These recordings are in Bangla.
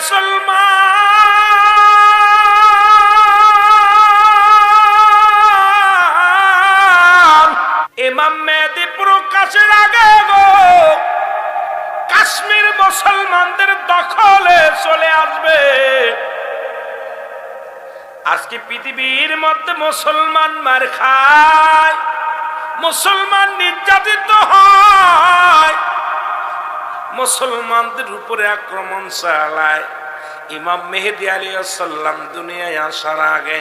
মুসলমান, ইমাম মেহেদী প্রকাশের আগে গো কাশ্মীর মুসলমানদের দখলে চলে আসবে। আজকে পৃথিবীর মধ্যে মুসলমান মার খায়, মুসলমান নির্যাতিত হয়, মুসলমানদের উপরে আক্রমণ চালায়। ইমাম মেহেদী আলাইহিস সালাম দুনিয়ায় আসার আগে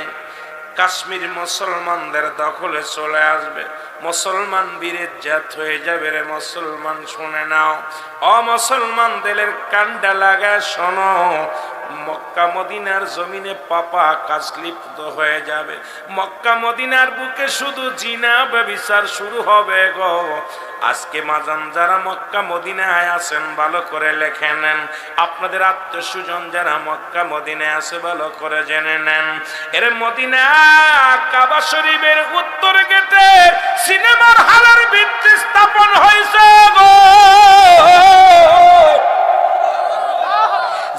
কাশ্মীর মুসলমানদের দখলে চলে আসবে। মুসলমান বীরের জাত হয়ে যাবে রে মুসলমান, শুনে নাও। ও মুসলমান দিলের কান্ডা লাগা শোনো, মক্কা মদিনার জমিনে পাপা কাজ লিপ্ত হয়ে যাবে। মক্কা মদিনার বুকে শুধু জিনা ব্যভিচার শুরু হবে গো। আজকে মাজান যারা মক্কা মদিনায় আছেন ভালো করে লেখে নেন, আপনাদের আত্মীয় স্বজন যারা মক্কা মদিনায় আছে ভালো করে জেনে নেন। এর মদিনা কাবা শরীফের উত্তর গেটে সিনেমার হলের ভিত্তি স্থাপন হয়েছে গো।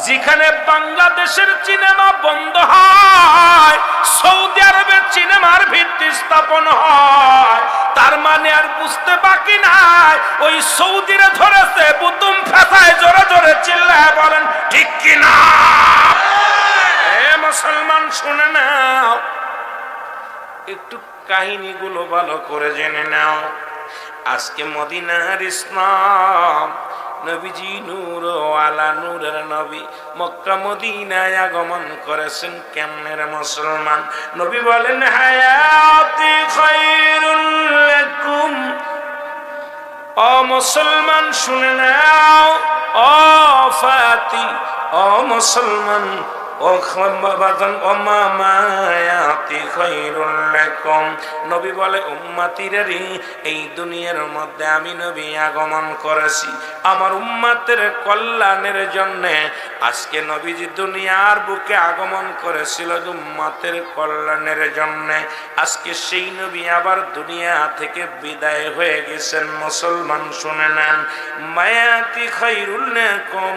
যেখানে বাংলাদেশের সিনেমা বন্ধ হয়, সৌদি আরবের সিনেমার ভিত্তি স্থাপন হয়। তার মানে আর বুঝতে বাকি নাই, ওই সৌদিরে ধরেছে বুতুম ফেসায়। জোরে জোরে চিল্লায় বলেন ঠিক কিনা? এ মুসলমান শুনে নাও, একটু কাহিনীগুলো ভালো করে জেনে নাও। আজকে মদিনার ইসলাম নবীজি নূর আলা নূরের নবী মক্কা মদিনায় আগমন করেছেন কেমনে রে মুসলমান? নবী বলেন হায়াতি খায়রুল লাকুম। ও মুসলমান শুনে নাও, ও ফাতি, ও মুসলমান, ও বাবাজান, ও মামায়াতি খায়রুল লাকুম। নবী বলে উম্মতিরা রে, এই দুনিয়ার মধ্যে আমি নবী আগমন করেছি আমার উম্মতের কল্যাণের জন্য। আজকে নবীজি দুনিয়ার বুকে আগমন করেছিল উম্মতের কল্যাণের জন্য। আজকে সেই নবী আবার দুনিয়া থেকে বিদায় হয়ে গেছেন। মুসলমান শুনে নেন, মায়াতি খায়রুল লাকুম,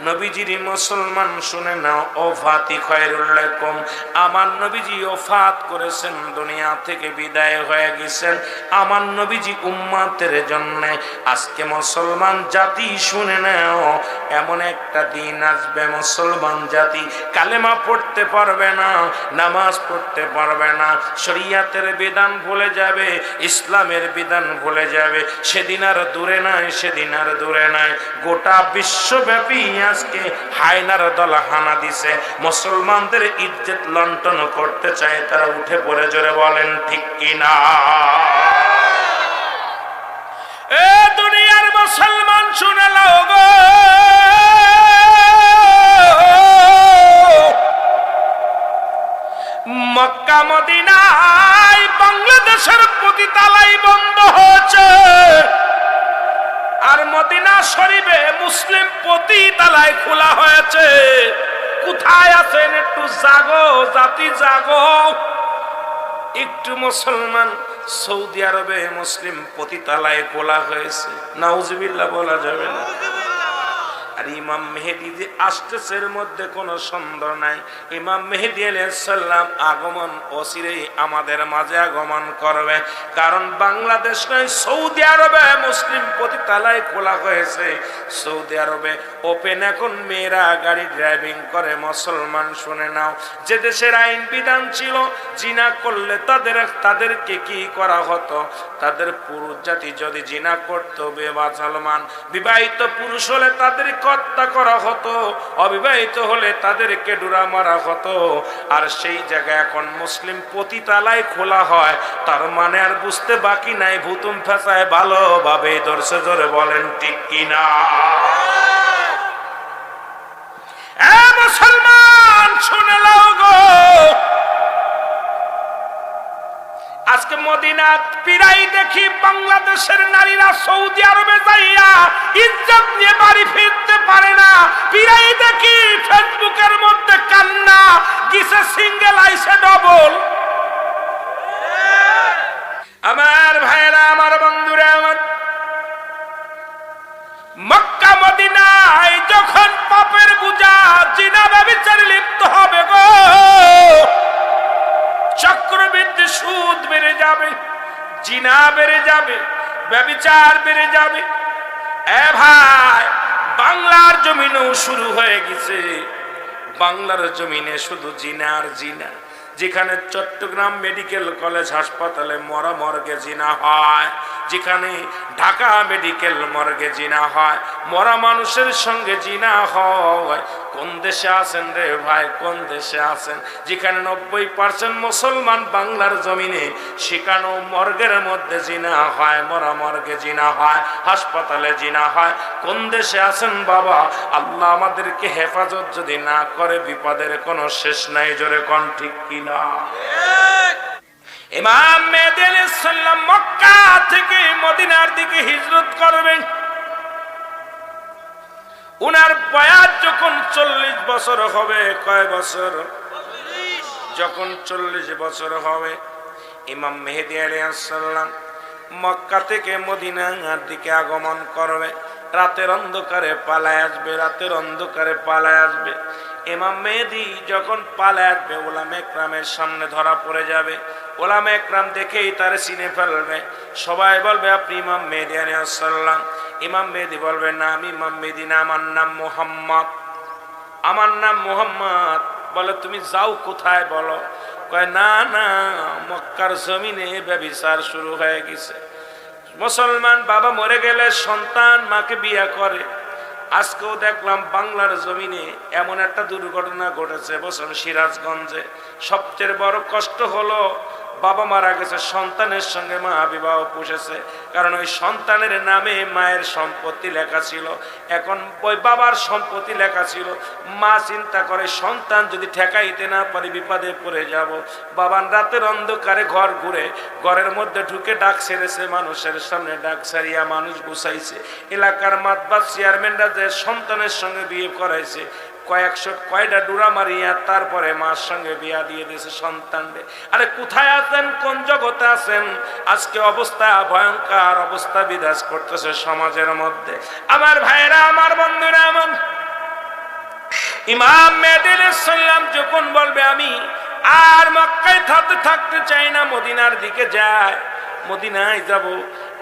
নবীজির মুসলমান শুনে নাও, ওফাতি খায়রুল লাকুম, আমার নবীজি ওফাত করেছেন, দুনিয়া থেকে বিদায় হয়ে গেছেন আমার নবীজি উম্মতের জন্য। আজকে মুসলমান জাতি শুনে নাও, এমন একটা দিন আসবে মুসলমান জাতি কালেমা পড়তে পারবে না, নামাজ পড়তে পারবে না, শরীয়তের বিধান ভুলে যাবে, ইসলামের বিধান ভুলে যাবে। সেদিন আর দূরে নাই, সেদিন আর দূরে নাই। গোটা বিশ্বব্যাপী আজকে হায়নার দল হানা দিছে, মুসলমানদের ইজ্জত লণ্ঠন করতে চায়। তারা উঠে পড়ে জোরে বলেন ঠিক কিনা? এ দুনিয়ার মুসলমান শুনে নাও গো, মক্কা মদিনায় বাংলাদেশের পতিতালয় বন্ধ হয়েছে, আর মদিনা শরীফে মুসলিম পতিতালয় খোলা হয়েছে। কোথায় আছেন একটু জাগো, জাতি জাগো একটু। মুসলমান সৌদি আরবে মুসলিম পতিতালয় খোলা হয়েছে, নাউজুবিল্লাহ বলা যাবে না। আর ইমাম মেহেদী যে আসতেছে এর মধ্যে কোনো সন্দেহ নাই। ইমাম মেহেদী আলাইহিস সালাম আগমন অচিরেই আমাদের মাঝে আগমন করবে। কারণ বাংলাদেশ নয়, সৌদি আরবে মুসলিম পতিতালয় খোলা হয়েছে। সৌদি আরবে ওপেন এখন মেয়েরা গাড়ি ড্রাইভিং করে। মুসলমান শুনে নাও, যে দেশের আইন বিধান ছিল জিনা করলে তাদেরকে কি করা হতো? তাদের পুরুষ জাতি যদি জিনা করতো, বেবাচালমান বিবাহিত পুরুষ হলে তাদেরকে হত্যা করা হতো, অবিবাহিত হলে তাদেরকে ডুরা মারা হতো। আর সেই জায়গায় এখন মুসলিম পতিতালয় খোলা হয়, তার মানে আর বুঝতে বাকি নাই, ভুতুম ফেসায় ভালোভাবে ধরছে। জোরে বলেন ঠিক কিনা? মুসলমান শুনে নাও গো, আজকে মদিনাত পিরাই দেখি বাংলাদেশের নারীরা সৌদি আরবে যাইয়া ইজ্জত নিয়ে বাড়ি ফিরতে পারে না। পিরাই দেখি ফেসবুকের মধ্যে কান্না, গিসে সিঙ্গেল আইসে ডবল। আমার ভাইরা, আমার বন্ধুরা, আমার মক্কা মদিনায় যখন পাপের বোঝা জিনা জিনা বেড়ে যাবে, ব্যভিচার বেড়ে যাবে। এ ভাই, বাংলার জমিনেও শুরু হয়ে গেছে। বাংলার জমিনে শুধু জিনা আর জিনা। যেখানে চট্টগ্রাম মেডিকেল কলেজ হাসপাতালে মরা মর্গে জিনা হয়, যেখানে ঢাকা মেডিকেল মর্গে জিনা হয়, মরা মানুষের সঙ্গে জিনা হয়। কোন দেশে আছেন রে ভাই, কোন দেশে আছেন? যেখানে 90% মুসলমান বাংলার জমিনে, সেখানেও মর্গের মধ্যে জিনা হয়, মরা মর্গে জিনা হয়, হাসপাতালে জিনা হয়। কোন দেশে আছেন বাবা? আল্লাহ আমাদেরকে হেফাজত যদি না করে, বিপদের কোনো শেষ নাই। জোরে কোন ঠিক কিনা? ইমাম মেহেদী আলাইহিস সালাম মক্কা থেকে মদিনার দিকে হিজরত করবেন। উনার বয়স যখন 40 বছর হবে, কয় বছর? যখন 40 বছর হবে, ইমাম মেহেদী আলাইহিস সালাম মক্কা থেকে মদিনার দিকে আগমন করবে। রাতের অন্ধকারে পালায় আসবে, রাতের অন্ধকারে পালায় আসবে। ইমাম মেহেদী যখন পালায় আসবে, উলামা একরামের সামনে ধরা পড়ে যাবে। উলামা একরাম দেখেই তার চিনে ফেলবে। সবাই বলবে, আপনি ইমাম মেহেদী আলাইহিস সালাম। ইমাম মেহেদী বলবে, না, আমি ইমাম মেহেদী না, আমার নাম মুহাম্মদ, আমার নাম মুহাম্মদ। বলে, তুমি যাও কোথায় বলো? কয়, না না, মক্কার জমিনে ব্যভিচার শুরু হয়ে গেছে। মুসলমান বাবা মরে গেলে সন্তান মাকে বিয়ে করে। আজকেও দেখলাম বাংলার জমিনে এমন একটা দুর্ঘটনা ঘটেছে বছর সিরাজগঞ্জে। সবচেয়ে বড় কষ্ট হলো, বাবা মারা গেছে, সন্তানের সঙ্গে মা বিবাহ পুষেছে। কারণ ওই সন্তানের নামে মায়ের সম্পত্তি লেখা ছিল, এখন ওই বাবার সম্পত্তি লেখা ছিল। মা চিন্তা করে, সন্তান যদি ঠেকাইতে না পারি বিপদে পড়ে যাব। বাবার রাতের অন্ধকারে ঘর ঘুরে, ঘরের মধ্যে ঢুকে ডাক ছেড়েছে, মানুষের সামনে ডাক ছাড়িয়া মানুষ গুছাইছে। এলাকার মাতবার চেয়ারম্যানরা যে সন্তানের সঙ্গে বিয়ে করাইছে, কয়টা ডুরা মারিয়া তারপরে মার সঙ্গে বিয়া দিয়ে দিয়েছে সন্তানরে। আরে কোথায় আছেন, কোন জগতে আছেন? আজকে অবস্থা ভয়ঙ্কর, অবস্থা বিরাজ করতেছে সমাজের মধ্যে। আমার ভাইরা, আমার বন্ধুরা, আমার ইমাম মেহেদী আলাইহিস সালাম যখন বলবে, আমি আর মক্কায় থাকতে চাই না, মদিনার দিকে যায়, মদিনায় যাব,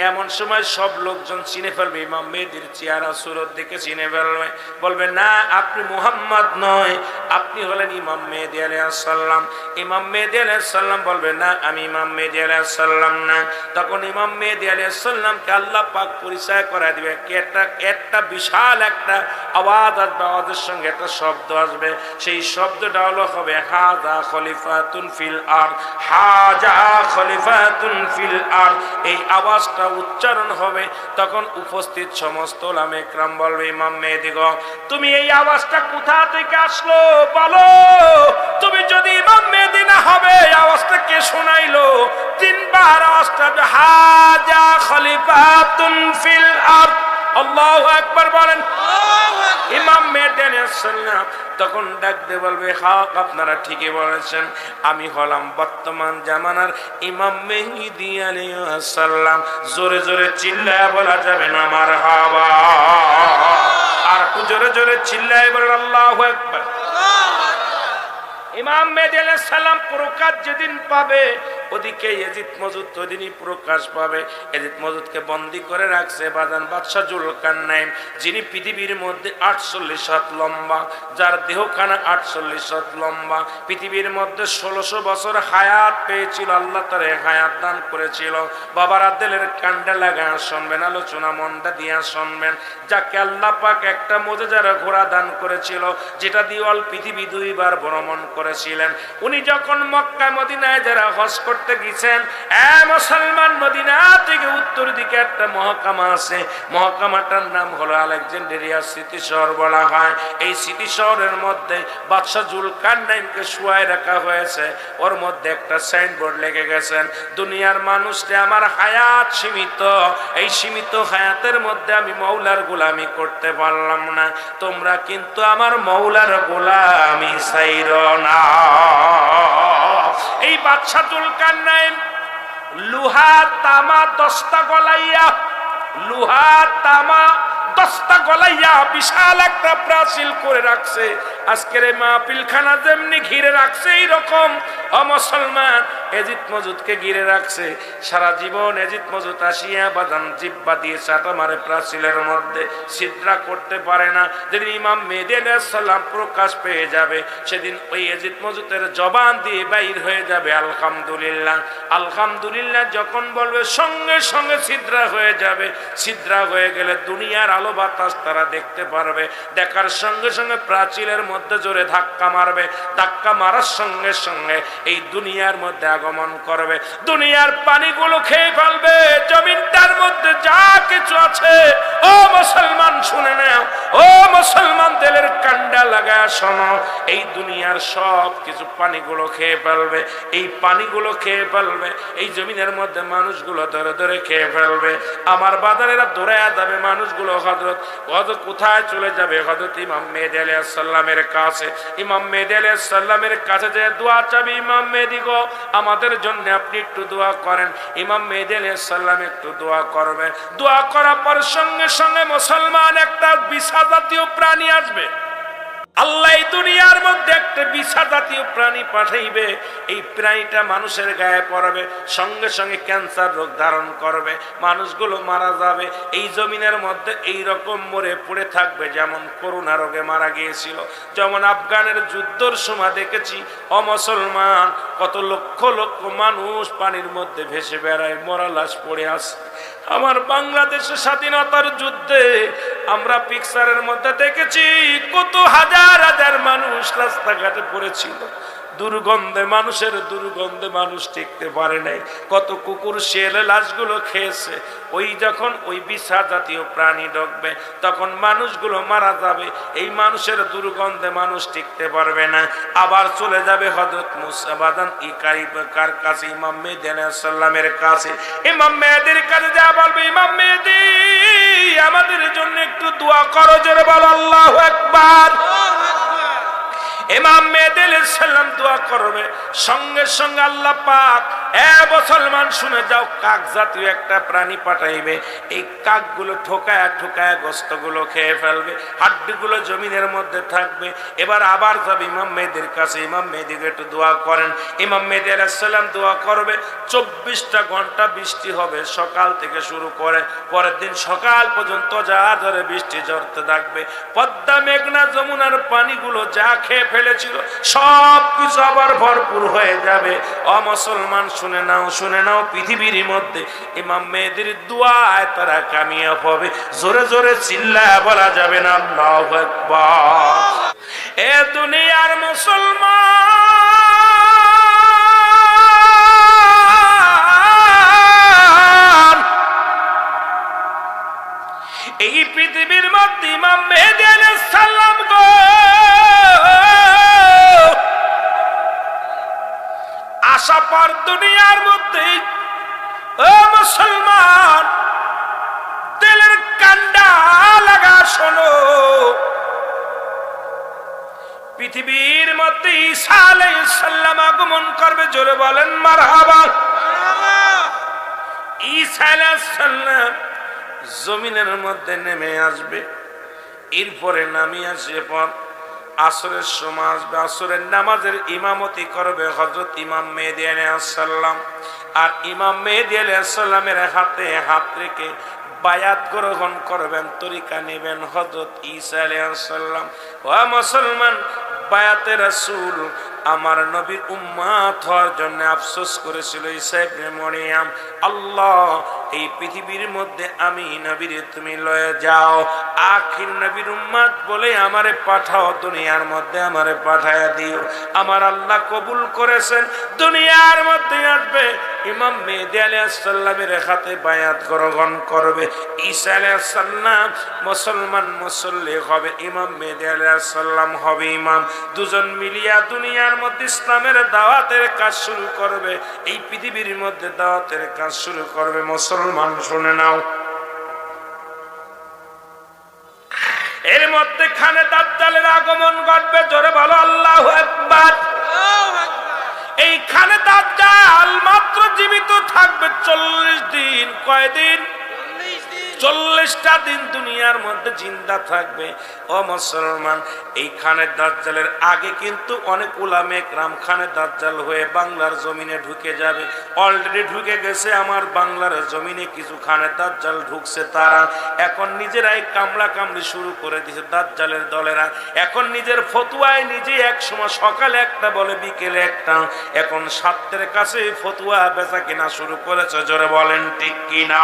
এমন সময় সব লোকজন চিনে ফেলবে, ইমাম মেহেদীর চেহারা সুরত দেখে চিনে ফেলবে। বলবে, না, আপনি মুহাম্মদ নয়, আপনি হলেন ইমাম মেহেদী আলাইহিস সালাম। ইমাম মেহেদী আলাইহিস সালাম বলবে, না, আমি ইমাম মেহেদী আলাইহিস সালাম না। তখন ইমাম মেহেদী আলাইহিস সালামকে আল্লাহ পাক পরিচয় করায় দিবে। একটা বিশাল একটা আওয়াজ আসবে, আওয়াজের সঙ্গে একটা শব্দ আসবে। সেই শব্দটা হবে হাযা খলিফাতুন ফিল আরদ, হাযা খলিফাতুন ফিল আরদ। এই আওয়াজটা উচ্চারণ হবে, তখন উপস্থিত সমস্ত উলামা ইকরাম বলবে, ইমাম মেহেদী গো, তুমি এই আওয়াজটা কোথা থেকে আসলো বলো? তুমি যদি ইমাম মেহেদী না হবে, এই আওয়াজটা কে শোনাইলো? তিনবার আওয়াজটা, হাযা খলিফাতুন ফিল আরদ। আল্লাহু আকবার বলেন। ইমাম মেহেদী আলাইহিস সালাম তখন ডাক দিয়ে বলবে, হক, আপনারা ঠিকই বলেছেন, আমি হলাম বর্তমান জামানার ইমাম মেহেদী আলাইহিস সালাম। জোরে জোরে চিল্লায় বলা যাবে না মারহাবা? আর একটু জোরে জোরে চিল্লায় বলেন আল্লাহু আকবার। ইমাম মেহেদী আলাইহিস সালাম প্রকাশ যেদিন পাবে, ওদিকে ইয়াজিদ মজুদ ওদিনই প্রকাশ পাবে। ইয়াজিদ মজুদকে বন্দী করে রাখছে বাজান বাদশা জুলকারনাইন, যিনি পৃথিবীর মধ্যে 48 হাত লম্বা, যার দেহখানা 48 হাত লম্বা। পৃথিবীর মধ্যে 1600 বছর হায়াত পেয়েছিল, আল্লাহ তারে হায়াত দান করেছিল। বাবার আদেলের কান্ডা লাগা শুনবেন, আলোচনা মনটা দিয়া শুনবেন। যাকে আল্লাহ পাক একটা মুজিজার ঘোড়া দান করেছিল, যেটা দিয়ে অল পৃথিবী 2 বার ভ্রমণ করেছিলেন। উনি যখন মক্কা মদিনায় যারা হজ করতে গেছেন, মুসলমান, মদিনা থেকে উত্তর দিকে একটা মহকামা আছে, মহকামাটার নাম হলো আলেকজান্দ্রিয়া স্মৃতি শহর বলা হয়। এই স্মৃতি শহরের মধ্যে বাদশা জুলকারনাইনকে শুয়ায় রাখা হয়েছে। ওর মধ্যে একটা সাইনবোর্ড লেগে গেছেন, দুনিয়ার মানুষকে আমার হায়াত সীমিত, এই সীমিত হায়াতের মধ্যে আমি মৌলার গোলামি করতে পারলাম না, তোমরা কিন্তু আমার মৌলার গোলামি ছাইরো না। এই বাদশা জুলকারনাইন লোহা তামা 10টা গলাইয়া, লোহা তামা 10টা গলাইয়া বিশাল একটা প্রাচীর করে রাখছে। আজকের এই মাহফিলখানা যেমনি ঘিরে রাখছে, এইরকম ও মুসলমান, এজিদ মজুদকে ঘিরে রাখছে সারা জীবন। এজিদ মজুদ আসিয়া বাদান জিব্বা দিয়ে চাটা মারে প্রাচীরের মধ্যে, ছিদ্রা করতে পারে না। যেদিন ইমাম মেহেদী আলাইহিস সালাম প্রকাশ পেয়ে যাবে, সেদিন ওই এজিদ মজুদের জবান দিয়ে বাইর হয়ে যাবে আলহামদুলিল্লাহ। আলহামদুলিল্লাহ যখন বলবে, সঙ্গে সঙ্গে ছিদ্রা হয়ে যাবে। ছিদ্রা হয়ে গেলে দুনিয়ার আলো বাতাস তারা দেখতে পারবে। দেখার সঙ্গে সঙ্গে প্রাচীরের মধ্যে জোরে ধাক্কা মারবে। ধাক্কা মারার সঙ্গে সঙ্গে এই দুনিয়ার মধ্যে আগমন করবে। দুনিয়ার পানিগুলো খেয়ে ফেলবে। জমিনটার মধ্যে যা কিছু আছে, ও মুসলমান শুনে নাও, ও মুসলমান তেলের কান্ডা লাগায় শোনো, এই দুনিয়ার সব কিছু পানিগুলো খেয়ে ফেলবে। এই পানিগুলো খেয়ে ফেলবে। এই জমিনের মধ্যে মানুষগুলো ধরে ধরে খেয়ে ফেলবে। আমার বাজারেরা দৌড়ায় যাবে মানুষগুলো। হযরত কোথায় চলে যাবে? হযরত ইমাম মেহেদী আলাইহিস সালামের কাছে। ইমাম মেহেদী আলাইহিস সালামের কাছে যে দোয়া চাবি, ইমাম মেহেদী গো আমাদের জন্য আপনি একটু দোয়া করেন। ইমাম মেহেদী আলাইহিস সালাম একটু দোয়া করবে। দোয়া করার পর সঙ্গে সঙ্গে মুসলমান একটা বিছা জাতীয় প্রাণী আসবে। আল্লাহ এই দুনিয়ার মধ্যে একটা বিছা জাতীয় প্রাণী পাঠাইবে। এই প্রাণীটা মানুষের গায়ে পড়বে, সঙ্গে সঙ্গে ক্যান্সার রোগ ধারণ করবে, মানুষগুলো মারা যাবে। এই জমিনের মধ্যে এই রকম মরে পড়ে থাকবে, যেমন করোনা রোগে মারা গিয়েছিল, যেমন আফগানের যুদ্ধের সময় দেখেছি। অমুসলমান কত লক্ষ লক্ষ মানুষ পানির মধ্যে ভেসে বেড়ায়, মরা লাশ পড়ে আছে। আমার বাংলাদেশের স্বাধীনতার যুদ্ধে আমরা পিকচারের মধ্যে দেখেছি কত হাজার হাজার মানুষ রাস্তাঘাটে পড়েছিল। দুর্গন্ধে, মানুষের দুর্গন্ধে মানুষ টিকতে পারে নাই। কত কুকুর শেয়ালে লাশগুলো খেয়েছে। ওই যখন ওই বিছা জাতীয় প্রাণী ঢুকবে, তখন মানুষগুলো মারা যাবে। এই মানুষের দুর্গন্ধে মানুষ টিকতে পারবে না। আবার চলে যাবে হযরত মুসা বাদান কার কাছে? ইমাম মেহেদী আলাইহিস সালামের কাছে। ইমাম মেহেদীর কাছে যা বলবে, ইমাম মেহেদী আমাদের জন্য একটু দোয়া করো। জোরে বলো আল্লাহু আকবার। ইমাম মেহেদী আলাইহিস সালাম দোয়া করবে। সঙ্গে সঙ্গে আল্লাহ পাক, এ মুসলমান শুনে যাও, কাক জাতীয় একটা প্রাণী পাঠাইবে। এই কাকগুলো ঠোকায়া ঠোকায়া গোশতগুলো খেয়ে ফেলবে, হাড্ডিগুলো জমিনের মধ্যে থাকবে। এবার আবার যাবে ইমাম মেহেদীর কাছে। ইমাম মেহেদীকে একটু দোয়া করেন। ইমাম মেহেদী আলাইহিস সালাম দোয়া করবে। 24টা ঘন্টা বৃষ্টি হবে, সকাল থেকে শুরু করে পরের দিন সকাল পর্যন্ত যা ধরে বৃষ্টি ঝরতে থাকবে। পদ্মা, মেঘনা, যমুনার পানিগুলো যা খেয়ে ফেলেছিল সব কিছু আবার ভরপুর হয়ে যাবে। ও মুসলমান শুনে নাও, শুনে নাও, পৃথিবীর মধ্যে ইমাম মেহেদীর দোয়ায় তারা কামিয়াব হবে। জোরে জোরে চিল্লায় বলা যাবে না আল্লাহু আকবার। এ দুনিয়ার মুসলমান, এই পৃথিবীর মধ্যে ইমাম মেহেদী আলাইহিস সালাম গো আশা পর দুনিয়ার মধ্যে, ও মুসলমান দিলের কান্ডা লাগা শোনো, পৃথিবীর মধ্যে ঈসা আলাইহিস সালাম আগমন করবে। জোরে বলেন মারহাবা। ঈসা আলাইহিস সালাম জমিনের মধ্যে নেমে আসবে। এরপরে নামি আসে পর আসরের সময় আসবে। আসরের নামাজের ইমামতি করবে হযরত ইমাম মেহেদী আলাইহিস সালাম। আর ইমাম মেহেদী আলাইহিস সালামের হাতে হাত রেখে বায়াত গ্রহণ করবেন, তরিকা নেবেন হযরত ঈসা আলাইহিস সালাম। ও মুসলমান, বায়াতে রাসূল আমার নবীর উম্মত হওয়ার জন্য আফসোস করেছিল ঈসা ইবনে মরিয়ম। আল্লাহ, এই পৃথিবীর মধ্যে আমি নবীরে তুমি লয়ে যাও, আখির নবীর উম্মত বলে আমারে পাঠাও, দুনিয়ার মধ্যে আমারে পাঠায়া দিও। আমার আল্লাহ কবুল করেছেন। দুনিয়ার মধ্যে আসবে, ইমাম মেহেদী আলাইহিস সালামের হাতে বায়াত গ্রহণ করবে। ঈসা আলাইহিস সালাম মুসলমান মুসল্লি হবে, ইমাম মেহেদী আলাইহিস সালাম হবে ইমাম। দুজন মিলিয়া দুনিয়ার মধ্যে ইসলামের দাওয়াতের কাজ শুরু করবে। এই পৃথিবীর মধ্যে দাওয়াতের কাজ শুরু করবে। মুসলমান শুনে নাও, এর মধ্যে খানে দাজ্জালের আগমন ঘটবে। জোরে বলো আল্লাহু আকবার। এই খানে দাজ্জাল মাত্র জীবিত থাকবে 40 দিন। কয়দিন? 40টা দিন দুনিয়ার মধ্যে জিন্দা থাকবে। ও মুসলমান, এই খানে দাজ্জালের আগে কিন্তু অনেক উলামা একরাম খানে দাজ্জাল হয়ে বাংলার জমিনে ঢুকে যাবে। অলরেডি ঢুকে গেছে আমার বাংলার জমিনে কিছু খানে দাজ্জাল ঢুকছে। তারা এখন নিজেরাই কামলা কামড়ি শুরু করে দিয়েছে দাজ্জালের দলেরা। এখন নিজের ফতুয়ায় নিজে এক সময় সকালে একটা বলে বিকেলে একটা, এখন ছাত্রের কাছে ফতুয়া বেচা কিনা শুরু করেছে। জোরে বলেন ঠিক কিনা?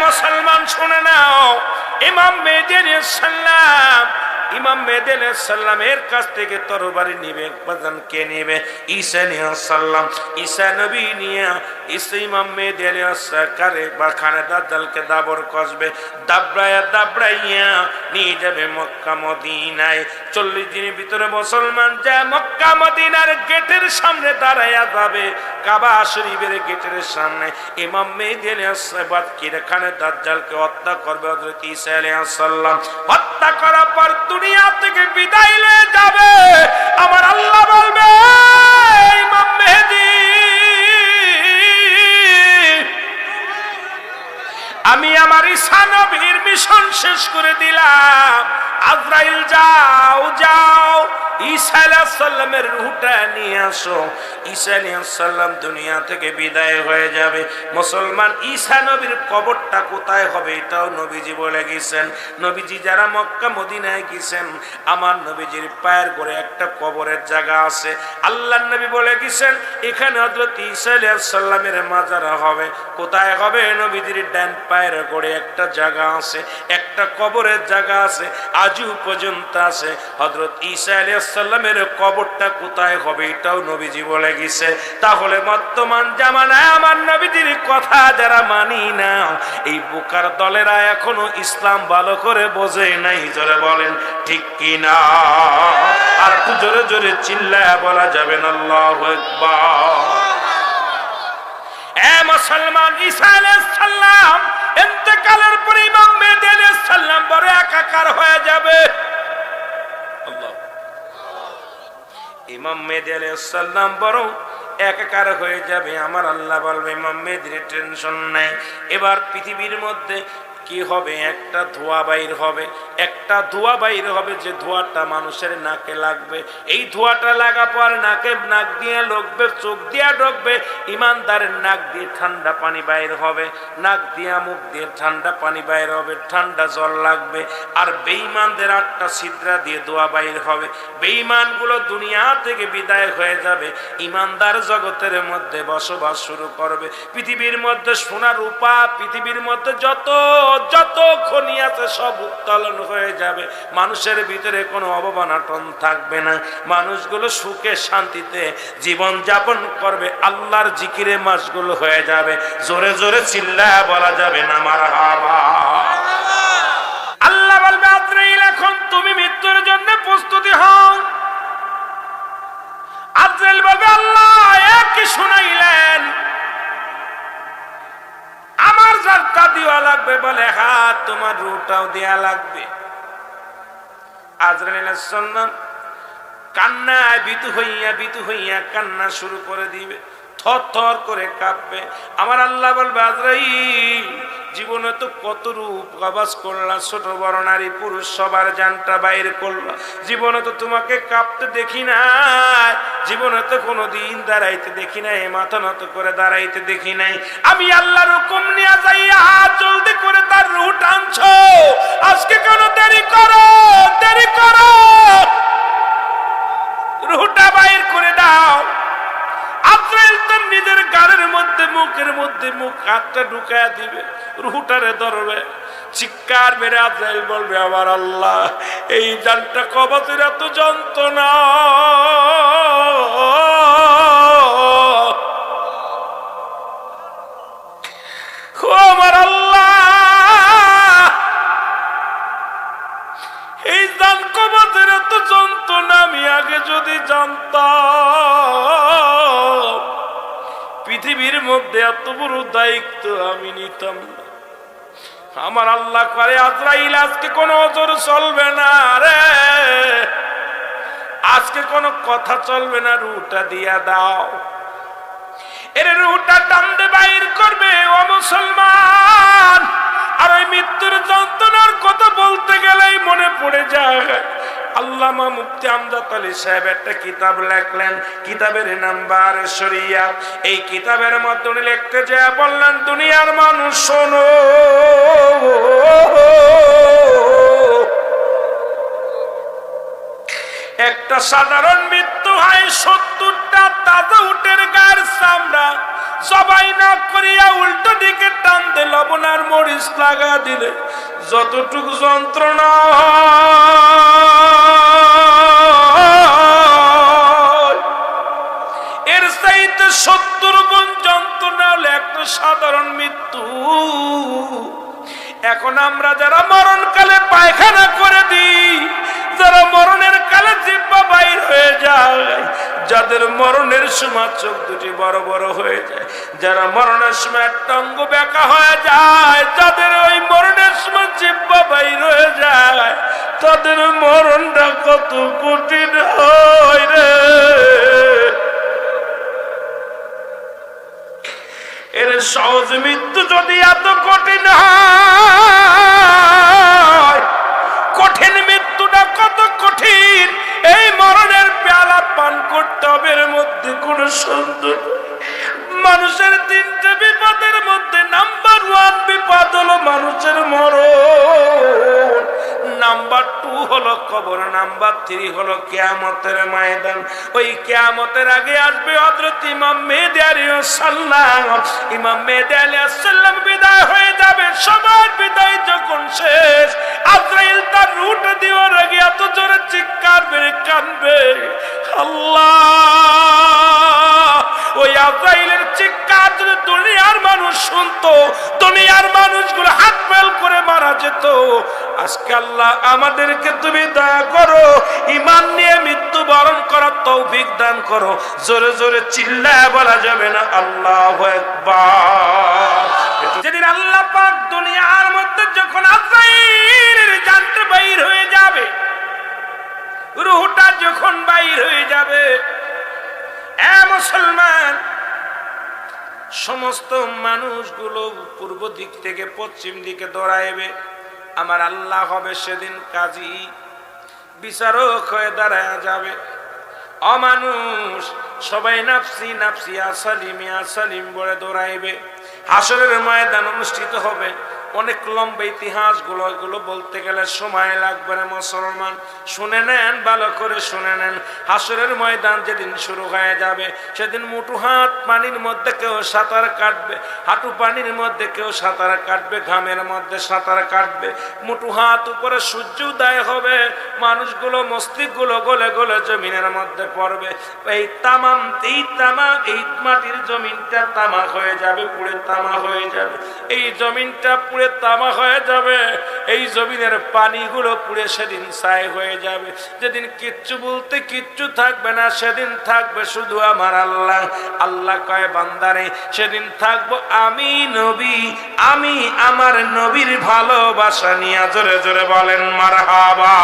মুসলমান শুনে নাও, ইমাম মেহেদী আলাইহিস সালাম, ইমাম মেহেদী আলাইহিস সালামের কাছ থেকে তরবারি নিবে। বাজান কে নিবে? ঈসা আলাইহিস সালাম। ঈসা নবী নিয়ে ঈসা ইমাম মেহেদী আলাইহিস সালামের বা খানে দাজ্জালকে দাবর কষবে। দাবড়াইয়া নিয়ে যাবে মক্কা মদিনায়। 40 দিনের ভিতরে মুসলমান যা মক্কা মদিনার গেটের সামনে দাঁড়াইয়া যাবে, কাবা শরীফের গেটের সামনে। ইমাম মেহেদী আলাইহিস সালাম খানে দাজ্জালকে হত্যা করবে। হযরত ঈসা আলাইহিস সালাম হত্যা করার পর দুনিয়া থেকে বিদায় নিয়ে যাবে। আমার আল্লাহ বলবে, ইমাম মেহেদী, আমি আমার ঈসা নবীর মিশন শেষ করে দিলাম। আজরাইল যাও যাও ঈসা আলাইহিস সালামের রূহটা নিয়ে আসো। ঈসা আলাইহিস সালাম দুনিয়া থেকে বিদায় হয়ে যাবে। মুসলমান, ঈসা নবীর কবরটা কোথায় হবে এটাও নবীজি বলে গেছেন। নবীজি যারা মক্কা মদিনায় গেছেন, আমার নবীজির পায়ের করে একটা কবরের জায়গা আছে। আল্লাহর নবী বলে গেছেন এখানে হযরত ঈসা আলাইহিস সালামের মাজার হবে। কোথায় হবে? নবীজির ডান পায়ের করে একটা জায়গা আছে, একটা কবরের জায়গা আছে, আজও পর্যন্ত আছে। হযরত ঈসা আলাইহিস সালামের কবরটা কোথায় হবে এটাও নবীজি বলে গেছে। তাহলে বর্তমান জামানায় আমার নবীজির কথা যারা মানি না, এই বোকার দলেরা এখনো ইসলাম ভালো করে বোঝে নাই। জোরে বলেন ঠিক কিনা? আর একটু জোরে জোরে চিল্লায়া বলা যাবে না আল্লাহু আকবার। এ মুসলমান, ঈসা আলাইহিস সালাম ইন্তেকালের পর ইমাম মেহেদী আলাইহিস সালাম বড় একাকার হয়ে যাবে। আল্লাহ, ইমাম মেহেদী আলাইহিস সালাম বড় একাকার হয়ে যাবে। আমার আল্লাহ বলবে ইমাম মেহেদীর টেনশন নাই। এবার পৃথিবীর মধ্যে কি হবে? একটা ধোঁয়া বাইর হবে, একটা ধোঁয়া বাইর হবে, যে ধোঁয়াটা মানুষের নাকে লাগবে। এই ধোঁয়াটা লাগা পর নাক দিয়ে ঢুকবে, চোখ দিয়ে ঢুকবে। ইমানদারের নাক দিয়ে ঠান্ডা পানি বাইর হবে, নাক দিয়ে মুখ দিয়ে ঠান্ডা পানি বাইর হবে, ঠান্ডা জল লাগবে। আর বেঈমানদের 8টা ছিদ্রা দিয়ে ধোঁয়া বাইর হবে। বেঈমানগুলো দুনিয়া থেকে বিদায় হয়ে যাবে, ইমানদার জগতের মধ্যে বসবাস শুরু করবে। পৃথিবীর মধ্যে সোনা রূপা, পৃথিবীর মধ্যে যত খনি আছে সব উত্তোলন হয়ে যাবে। মানুষের ভিতরে কোনো অবমাননা থাকবে না। মানুষগুলো সুখে শান্তিতে জীবন যাপন করবে, আল্লাহর জিকিরে মাশগুল হয়ে যাবে। জোরে জোরে চিল্লায়া বলা যাবে না মারহাবা। আল্লাহ বলবে আজরাইল, এখন তুমি মৃত্যুর জন্য প্রস্তুতি হও। আজরাইল বলবে আল্লাহ কি শুনাইলেন? আমার জানটা দেওয়া লাগবে। বলে হ্যাঁ, তোমার রূহটাও দেয়া লাগবে। আজরাইল আলাইহিস সালাম কান্নায় বিতু হইয়া কান্না শুরু করে দিবে, থর করে কাঁপবে। আমার আল্লাহ বলবে আজরাইল, জীবনে তো কত রূপ কবাস করলা, ছোট বড় নারী পুরুষ সবার জানটা বাইর করলা। জীবনে তো তোমাকে কাঁপতে দেখি নাই, জীবনে তো কোনোদিন দাঁড়াইতে দেখি নাই, মাথা নত করে দাঁড়াইতে দেখি নাই। আমি আল্লাহর হুকুম নিয়ে যাইয়া জলদি করে তার রূহ টানছো, আজকে কেন দেরি করো? রূহটা বাইর করে দাও। আজরাইল তার নিজের গালের মধ্যে মুখের মধ্যে মুখ হাতটা ঢুকায়া দিবে, রূহটারে ধরবে। চিৎকার মেরে আজরাইল বলবে আমার আল্লাহ, এই জানটা কবজের এত যন্ত্রণা। আমার আল্লাহ, এই জান কবজের এত যন্ত্রণা আমি আগে যদি জানতাম, পৃথিবীর মধ্যে এত বড় দায়িত্ব আমি নিতাম না। আমার আল্লাহ করে আজরাইল, আজকে কোনো ওজর চলবে না রে, আজকে কোনো কথা চলবে না, রূহটা দিয়া দাও। এর রূহটা টানতে বাইর করবে। ও মুসলমান, আর ওই মৃত্যুর যন্ত্রণার কথা বলতে গেলেই মনে পড়ে যায় আল্লামা মুফতি আমজাদ আলী সাহেব একটা কিতাব লেখলেন, কিতাবের নাম বারে শরিয়া। এই কিতাবের মধ্যে উনি লিখতে যায় বললেন, দুনিয়ার মানুষ শোনো, একটা সাধারণ মৃত্যু হয় 70টা তাজা উটের গায়ের চামড়া জবাই না করিয়া উল্টো দিকে টান দিয়ে লবণ আর মরিচ লাগা দিলে যতটুকু যন্ত্রণা এর চাইতে 70 গুণ যন্ত্রণা হলে একটা সাধারণ মৃত্যু। এখন আমরা যারা মরণকালে পায়খানা করে দিই, যারা মরণের কালে জিহ্বা বাইর হয়ে যায়, যাদের মরণের সময় চোখ দুটি বড় বড় হয়ে যায়, যারা মরণের সময় একটা অঙ্গ বেঁকা হয়ে যায়, যাদের ওই মরণের সময় জিহ্বা বাইর হয়ে যায়, তাদের মরণটা কত কঠিন হয় রে। এর সহজ মৃত্যু যদি এত কঠিন হয়, কঠিন মৃত্যুটা কত কঠিন। এই মরণের পেয়ালা পান করতে হবে, এর মধ্যে কোন সুন্দর মানুষের 3টে বিপদের মধ্যে নাম্বার 1 বিপদ হলো মানুষের মরণ, নাম্বার 2 হলো কবর, নাম্বার 3 হলো কিয়ামতের ময়দান। ওই কিয়ামতের আগে আসবে হযরত ইমাম মেহেদী আলাইহিস সালাম। ইমাম মেহেদী আলাইহিস সালাম বিদায় হয়ে যাবে, সবার বিদায় যখন শেষ, আজরাইল তার রূহটা দেওয়ার আগে এত জোরে চিৎকার মেরে কাঁদবে, আল্লাহ! ওই আজরাইলের চিৎকার যদি দুনিয়ার মানুষ শুনতো, দুনিয়ার মানুষগুলো হাত ফেল করে মারা যেত। আজকে আল্লাহ আমাদেরকে তুমি দয়া করো, ঈমান নিয়ে মৃত্যুবরণ করার তৌফিক দান করো। জোরে জোরে চিল্লায় বলা যাবে না আল্লাহু আকবার। যেদিন আল্লাহ পাক দুনিয়ার মধ্যে যখন আজরাইলের জানটা বাইর হয়ে যাবে, রূহটা যখন বাইর হয়ে যাবে, এ মুসলমান, সমস্ত মানুষগুলো পূর্ব দিক থেকে পশ্চিম দিকে দৌড়াইবে। আমার আল্লাহ হবে সেদিন কাজী, বিচারক হয়ে দাঁড়ায় যাবে। অমানুষ সবাই নাফসি নাফসি আসালিম বলে দৌড়াইবে। হাসরের ময়দান অনুষ্ঠিত হবে। অনেক লম্বা ইতিহাস গুলো বলতে গেলে সময় লাগবে না মুসলমান, শুনে নেন, ভালো করে শুনে নেন। হাসরের ময়দান যেদিন শুরু হয়ে যাবে, সেদিন মুঠো হাত পানির মধ্যে কেউ সাঁতার কাটবে, হাঁটু পানির মধ্যে কেউ সাঁতার কাটবে, ঘামের মধ্যে সাঁতার কাটবে। মুঠো হাত উপরে সূর্য উদয় হবে, মানুষগুলো মস্তিষ্কগুলো গলে গলে জমিনের মধ্যে পড়বে। এই মাটির জমিনটা তামা হয়ে যাবে, পুড়ে তামা হয়ে যাবে। এই জমিনটা পুড়ে তামা হয়ে যাবে, এই জমিনের পানিগুলো পুড়ে সেদিন ছাই হয়ে যাবে। যেদিন কিচ্ছু বলতে কিচ্ছু থাকবে না, সেদিন থাকবে শুধু আমার আল্লাহ। আল্লাহ কয় বান্দারে, সেদিন থাকবো আমি নবী, আমি আমার নবীর ভালোবাসা নিয়ে। জোরে জোরে বলেন মারহাবা।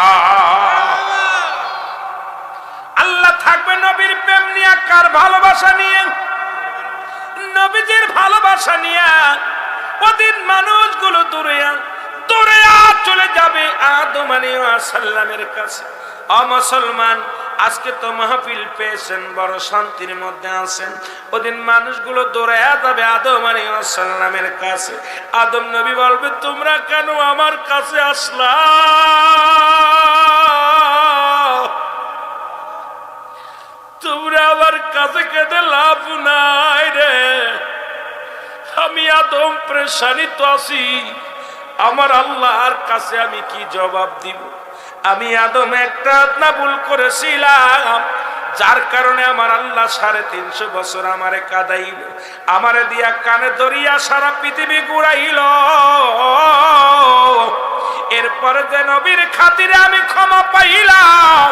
আল্লাহ থাকবে নবীর প্রেম নিয়ে। কার ভালোবাসা নিয়ে? নবীজির ভালোবাসা নিয়ে। ওদিন মানুষগুলো দূরে চলে যাবে আদম আলাইহিস সালামের কাছে। মুসলমান, আজকে তো মাহফিল পেয়েছেন, বড় শান্তির মধ্যে আছেন। ওদিন মানুষগুলো দৌড়ে যাবে আদম আলাইহিস সালামের কাছে। আদম নবী বলবে, তোমরা কেন আমার কাছে আসলা? তোমরা আমার কাছে কেঁদে লাভ নাই রে। আমি আদম পেরেশানিত আছি, আমার আল্লাহর কাছে আমি কি জবাব দিব? আমি আদম একটা না ভুল করেছিলাম, যার কারণে আমার আল্লাহ 350 বছর আমারে কাঁদাইল, আমারে দিয়া কানে ধরিয়া সারা পৃথিবী ঘুরাইল। এরপরে যে নবীর খাতিরে আমি ক্ষমা পাইলাম,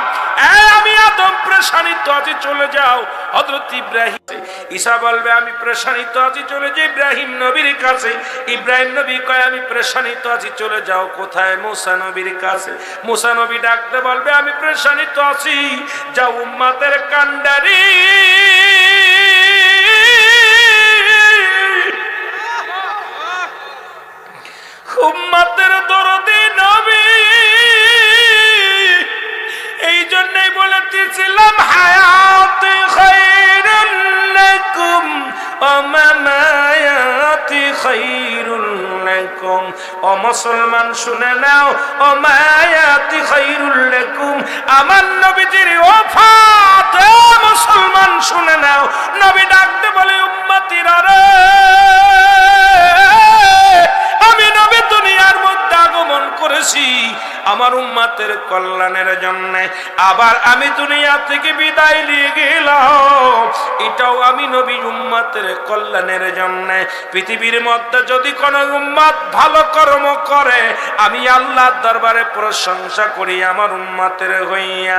আমি আদম পেরেশানিত আছি, চলে যাও হযরত ইব্রাহিম। ঈসা বলবে, আমি পেরেশানিত আছি, চলে যাই ইব্রাহিম নবীর কাছে। ইব্রাহিম নবী কয়, আমি পেরেশানিত আছি, চলে যাও কোথায়? মুসা নবীর কাছে। মুসা নবী ডাকতে বলবে, আমি পেরেশানিত আছি, যাও উম্মতের কান্ডারি উম্মতের দরদি নবী। এই জন্যই বলেছিলাম হায়াতি খায়রুল লাকুম ওয়া মামায়াতি খায়রুল লাকুম। ও মুসলমান শুনে নাও, ও মায়াতি খায়রুল লাকুম, আমার নবীজির ওফাত। মুসলমান শুনে নাও, নবী ডাকতে বলে উম্মতিরা রে, আমি নবী দুনিয়ার মধ্যে আগমন করেছি আমার উম্মতের কল্যাণের জন্য, আবার আমি দুনিয়া থেকে বিদায় নিয়ে গেলাম এটাও আমি নবী উম্মতের কল্যাণের জন্য। পৃথিবীর মধ্যে যদি কোন উম্মত ভালো কর্ম করে আমি আল্লাহর দরবারে প্রশংসা করি আমার উম্মতের হইয়া,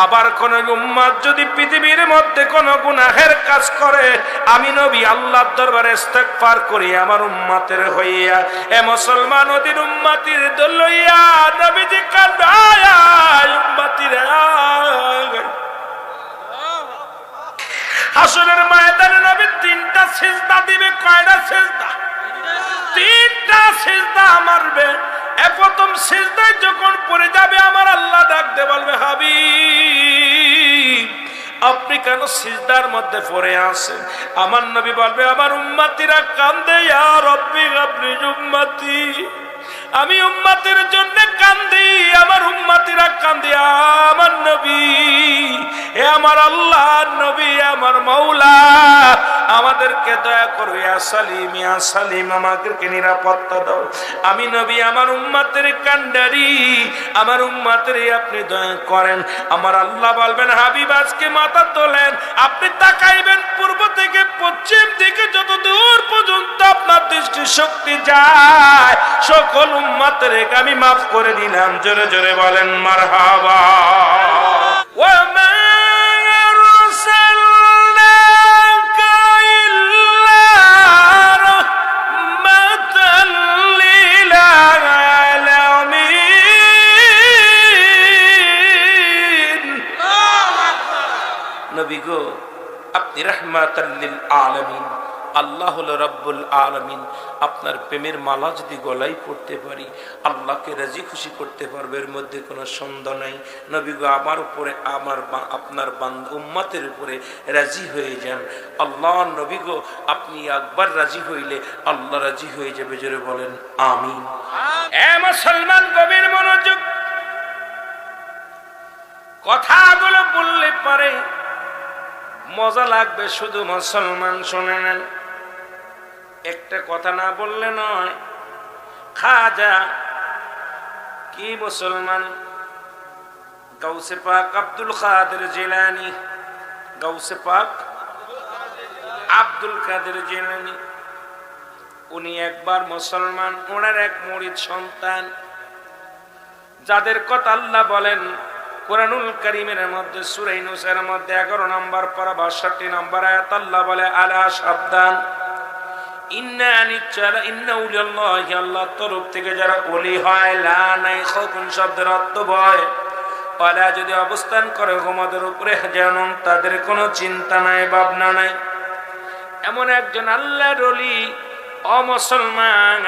আবার কোন উম্মত যদি পৃথিবীর মধ্যে কোন গুনাহের কাজ করে আমি নবী আল্লাহর দরবারে ইস্তেগফার করি আমার উম্মতের হইয়া। এ মুসলমান ওদের উম্মতির দলইয়া নবীজি কাঁদায় উম্মতিরা। হাসরের ময়দানে নবী তিনটা সিজদা দিবে। কয়টা সিজদা? তিনটা সিজদা মারবে। প্রথম সিজদায় যখন পড়ে যাবে আমার আল্লাহ ডাকতে বলবে হাবিব আপনি কেন সিজদার মধ্যে পড়ে আছেন? আমার নবী বলবে আমার উম্মতিরা কান্দে, ইয়া রব্বি গাফরি উম্মতি, আমি উম্মতের জন্য কান্দি, আমার উম্মতিরা কান্দে। আমার নবী, এ আমার আল্লাহ নবী, আমার মাওলা আমাদেরকে দয়া করো, ইয়া সালিম ইয়া সালিম, আমাদেরকে নিরাপত্তা দাও। আমি নবী আমার উম্মতের কান্ডারি, আমার উম্মতের আপনি দয়া করেন। আমার আল্লাহ বলবেন হাবিব আজকে মাথা তোলেন, আপনি তাকাইবেন পূর্ব থেকে পশ্চিম দিকে যত দূর পর্যন্ত আপনার দৃষ্টি শক্তি যায় সকল উম্মতের আমি মাফ করে দিলাম। জোরে জোরে বলেন মারহাবা। ওয়া মা আরসালনাকা ইল্লা রাহমাতাল লিল আলামিন। নবী গো আপনি রাহমাতাল লিল আলামিন, আল্লাহ হলো রব্বুল আলামিন। আপনার প্রেমের মালা যদি গলায় পড়তে পারি আল্লাহকে রাজি খুশি করতে পারবে, এর মধ্যে কোনো সন্দেহ নাই। নবী গো আমার উপরে আমার আপনার উম্মতের উপরে রাজি হয়ে যান। আল্লাহ নবী গো আপনি একবার রাজি হইলে আল্লাহ রাজি হয়ে যাবে। জোরে বলেন আমিন। এ মুসলমান গভীর মনোযোগ, কথাগুলো বললে পারে মজা লাগবে, শুধু মুসলমান শুনে নেন। একটা কথা না বললে নয়। খাজা কি মুসলমান? গাউসে পাক আব্দুল কাদের জিলানী, গাউসে পাক আব্দুল কাদের জিলানী উনি একবার মুসলমান, ওনার এক মুরিদ সন্তান যাদের কথা আল্লাহ বলেন কুরআনুল কারীমের মধ্যে সূরা ইউনূসের মধ্যে 11 নম্বর পারা 62 নম্বর আয়াত আল্লাহ বলে আলা সাবধান ইন্না নিশ্চয় ইন্না উলিয়াল্লাহি আল্লাহর তরফ থেকে যারা ওলি হয় লা নাই খাউফুন শব্দের অর্থ ভয়, ওয়ালা যদি অবস্থান করে তোমাদের উপরে জানুন তাদের কোনো চিন্তা নাই ভাবনা নাই। এমন একজন আল্লাহর ওলি অমুসলমান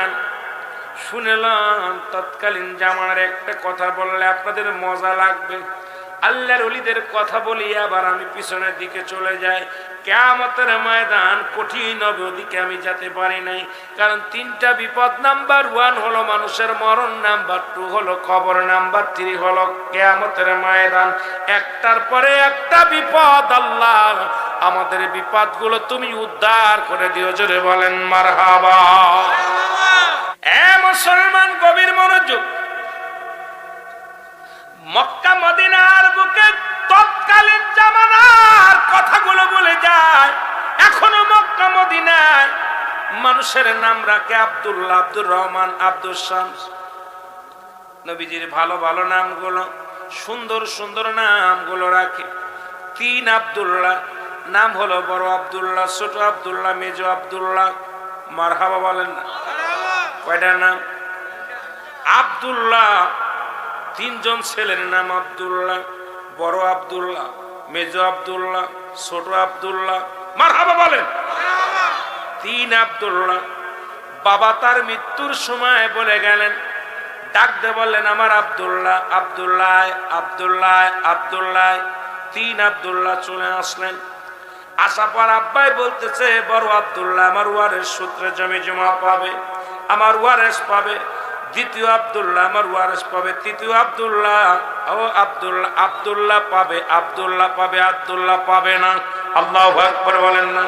শুনলাম তৎকালীন জামানার একটা কথা বললে আপনাদের মজা লাগবে। আল্লাহর ওলিদের কথা বলি আবার আমি পিছনের দিকে চলে যাই। কিয়ামতের ময়দান কঠিন হবে, ওদিকে আমি যেতে পারি নাই, কারণ তিনটা বিপদ। নাম্বার 1 হলো মানুষের মরণ, নাম্বার 2 হলো কবর, নাম্বার 3 হলো কিয়ামতের ময়দান। একটার পরে একটা বিপদ। আল্লাহ আমাদের বিপদগুলো তুমি উদ্ধার করে দিও। জোরে বলেন মারহাবা। এ মুসলমান গভীর মনোযোগ, মক্কা মদিনার বুকে তৎকালীন জামানার কথাগুলো বলে যায়। এখনো মক্কা মদিনায় মানুষের নাম রাখে আব্দুল্লাহ, আব্দুর রহমান, আব্দুল শামস। নবীজির ভালো ভালো নামগুলো, সুন্দর সুন্দর নামগুলো রাখে। 3 আব্দুল্লাহ নাম হলো বড় আব্দুল্লাহ, ছোট আব্দুল্লাহ, মেজো আব্দুল্লাহ। মারহাবা বলেন না? কয়টা নাম? আব্দুল্লাহ 3 জন ছেলের নাম আব্দুল্লাহ, বড় আব্দুল্লাহ, মেজো আব্দুল্লাহ, ছোট আব্দুল্লাহ। মারহাবা বলেন। 3 আব্দুল্লাহ, বাবা তার মৃত্যুর সময় বলে গেলেন, ডাকতে বললেন আমার আব্দুল্লাহ, আব্দুল্লাহ, আব্দুল্লাহ, আব্দুল্লাহ। 3 আব্দুল্লাহ চলে আসলেন। আসার পর আব্বাই বলতেছে, বড় আব্দুল্লাহ আমার ওয়ারেস সূত্রে জমি জমা পাবে, আমার ওয়ারেস পাবে। দ্বিতীয় আব্দুল্লাহ আমার ওয়ারেস পাবে। তৃতীয় আব্দুল্লাহ, ও আব্দুল্লাহ, আব্দুল্লাহ পাবে, আব্দুল্লাহ পাবে, আব্দুল্লাহ পাবে না। আল্লাহু আকবার বলেন না।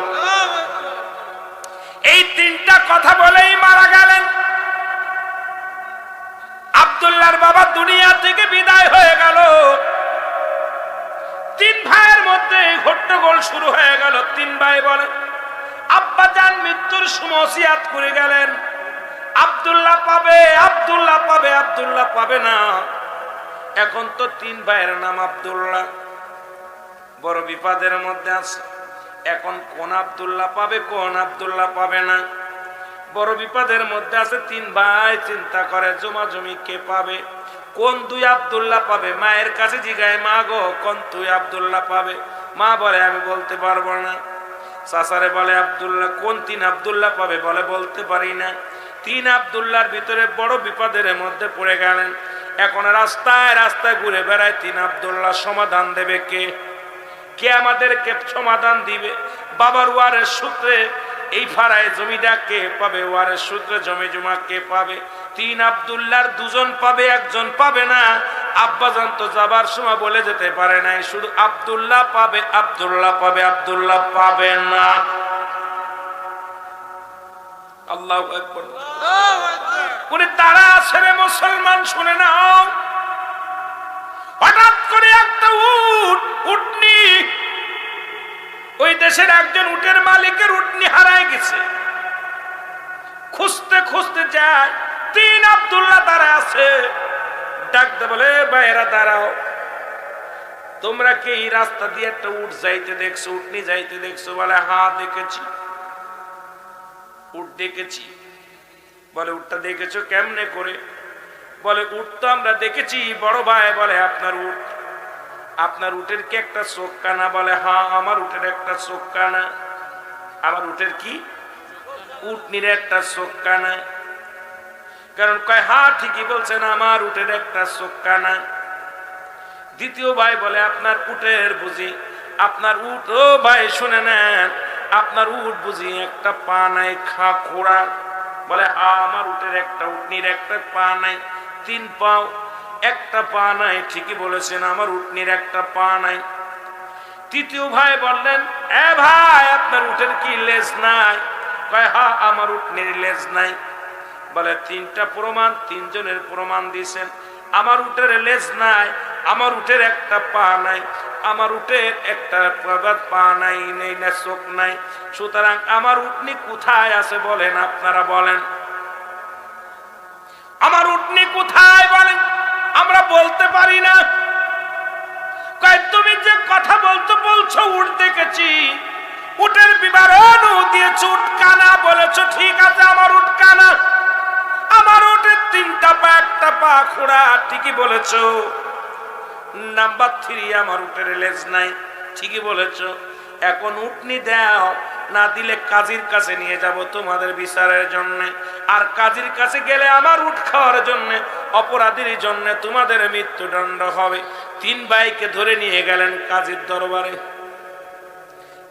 এই 3টা কথা বলেই মারা গেলেন। আব্দুল্লাহর বাবা দুনিয়া থেকে বিদায় হয়ে গেল। 3 ভাইয়ের মধ্যে হট্টগোল শুরু হয়ে গেল। 3 ভাই বলে, আব্বা জান মৃত্যুর সময় ওসিয়াত করে গেলেন, আব্দুল্লাহ পাবে, আব্দুল্লাহ পাবে, আব্দুল্লাহ পাবে না। এখন তো 3 ভাইয়ের নাম আব্দুল্লাহ, বড় বিপদের মধ্যে আছে। এখন কোন আব্দুল্লাহ পাবে, কোন আব্দুল্লাহ পাবে না, বড় বিপদের মধ্যে আছে। 3 ভাই চিন্তা করে জমা জমি কে পাবে, কোন 2 আব্দুল্লাহ পাবে। মায়ের কাছে জিগায়, মা গো কোন 2 আব্দুল্লাহ পাবে। মা বলে আমি বলতে পারবো না। চাচারে বলে আব্দুল্লাহ, কোন 3 আব্দুল্লাহ পাবে, বলে বলতে পারি না। 3 আব্দুল্লাহর ভিতরে বড় বিপদের মধ্যে পড়ে গেলেন। এখন রাস্তায় রাস্তায় ঘুরে বেড়ায় 3 আব্দুল্লাহ। সমাধান দেবে কে? কে আমাদেরকে সমাধান দিবে? বাবার ওয়ারেস সূত্রে এই ফারায় জমিটা কে পাবে, ওয়ারেস সূত্রে জমি জমা কে পাবে? 3 আব্দুল্লাহর 2 জন পাবে, 1 জন পাবে না। আব্বাজান তো যাবার সময় বলে যেতে পারে নাই, শুধু আব্দুল্লাহ পাবে, আব্দুল্লাহ পাবে, আব্দুল্লাহ পাবে না। আল্লাহু আকবার। কোন তারা আছে রে মুসলমান, শুনে নাও। হঠাৎ করে একটা উটনি, ওই দেশের একজন উটের মালিকের উটনি হারায় গেছে। খুঁজতে খুঁজতে যায়, 3 আব্দুল্লাহ তারা আছে। ডাকতে বলে, ভাইয়েরা দাঁড়াও, তোমরা কি এই রাস্তা দিয়ে একটা উট যাইতে দেখছো, উটনি যাইতে দেখছো? বলে হ্যাঁ দেখেছি। উট দেখেছি। বলে উটটা দেখেছো কেমনে করে? বলে উট তো আমরা দেখেছি বড় ভাই। বলে আপনার উট, আপনার উটের কি একটা চোখ কানা? বলে হ্যাঁ আমার উটের একটা চোখ কানা। আমার উটের কি? উটনির একটা চোখ কানা। কারণ কয় হ্যাঁ ঠিকই বলছেন, আমার উটের একটা চোখ কানা। দ্বিতীয় ভাই বলে আপনার উটের বুঝি, আপনার উট, ও ভাই শুনে নেন, আপনার উট বুঝি একটা পা নাই, খা খোড়া? বলে হ্যাঁ আমার উটের একটা, উটনির একটা পা নাই, 3 পাও, একটা পা নাই। ঠিকই বলেছেন, আমার উটনির একটা পা নাই। তৃতীয় ভাই বললেন, এ ভাই আপনার উটের কি লেজ নাই? কয় হ্যাঁ আমার উটনির লেজ নাই। বলে 3টা প্রমাণ, 3 জনের প্রমাণ দিয়েছেন। আমার উটের লেজ নাই, আমার উটের একটা পা নাই, আমার উটের একটা পা নাই, নেই না চোখ নাই। সুতরাং আমার উটনি কোথায় আছে বলেন, আপনারা বলেন, আমার উটনি কোথায় বলেন? আমরা বলতে পারি না। কয় তুমি যে কথা বলছো উট দেখেছি, উটের বিবরণ দিয়েছ, উট কানা বলেছো, ঠিক আছে আমার উট কানা, আমার উটের 3টা পা, একটা পা খোড়া, ঠিকই বলেছো। নাম্বার 3 আমার উটের লেজ নাই, ঠিকই বলেছো। এখন উটনি দাও, না দিলে কাজীর কাছে নিয়ে যাব তোমাদের বিচারের জন্য। আর কাজীর কাছে গেলে আমার উট খাওয়ার জন্য, অপরাধীর জন্য তোমাদের মৃত্যুদণ্ড হবে। 3 ভাইকে ধরে নিয়ে গেলেন কাজীর দরবারে।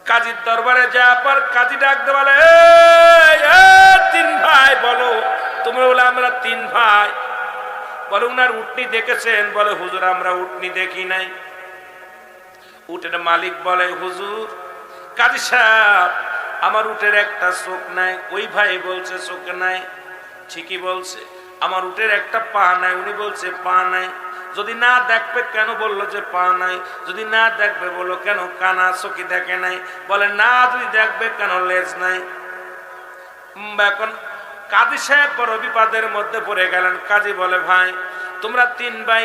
কাজীর দরবারে যাওয়ার পর কাজী ডাকতে বলে, 3 ভাই বলো, তোমরা বলে আমরা 3 ভাই। বলে উনার উটনি দেখেছেন? বলে হুজুর আমরা উটনি দেখি নাই। উটের মালিক বলে, হুজুর, কাজী সাহেব আমার উটের একটা চোখ নাই। ওই ভাই বলছে চোখ নাই, ঠিকই বলছে। আমার উটের একটা পা নাই, উনি বলছে পা নাই। যদি না দেখবে কেন বললো যে পা নাই? যদি না দেখবে বলো কেন কানা, চোখে দেখে নাই? বলে না যদি দেখবে কেন লেজ নাই? এখন কাজী সাহেব বড় বিপদের মধ্যে পড়ে গেলেন। কাজী বলে, ভাই তোমরা 3 ভাই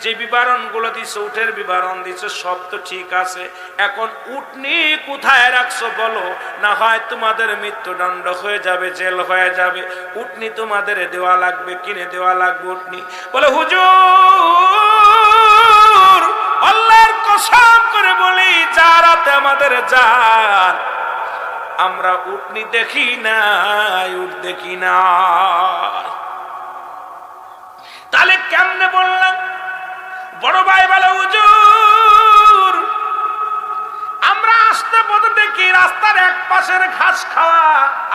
যে বিবরণ গুলো দিছো, উটের বিবরণ দিছো, সব তো ঠিক আছে। এখন উটনি কোথায় রাখছো বলো, না হয় তোমাদের মৃত্যুদণ্ড হয়ে যাবে, জেল হয়ে যাবে। উটনি তোমাদের দেওয়া লাগবে, কিনে দেওয়া লাগবে উটনি। বলে হুজুর আল্লাহর কসম করে বলি, যা রাতে আমাদের জান, আমরা উটনি দেখি নাই, উট দেখি নাই। তাহলে কেমনে বললাম? বড় ভাই বলে, হুজুর আমরা আসতে পথে দেখি রাস্তার এক পাশের ঘাস খাওয়া,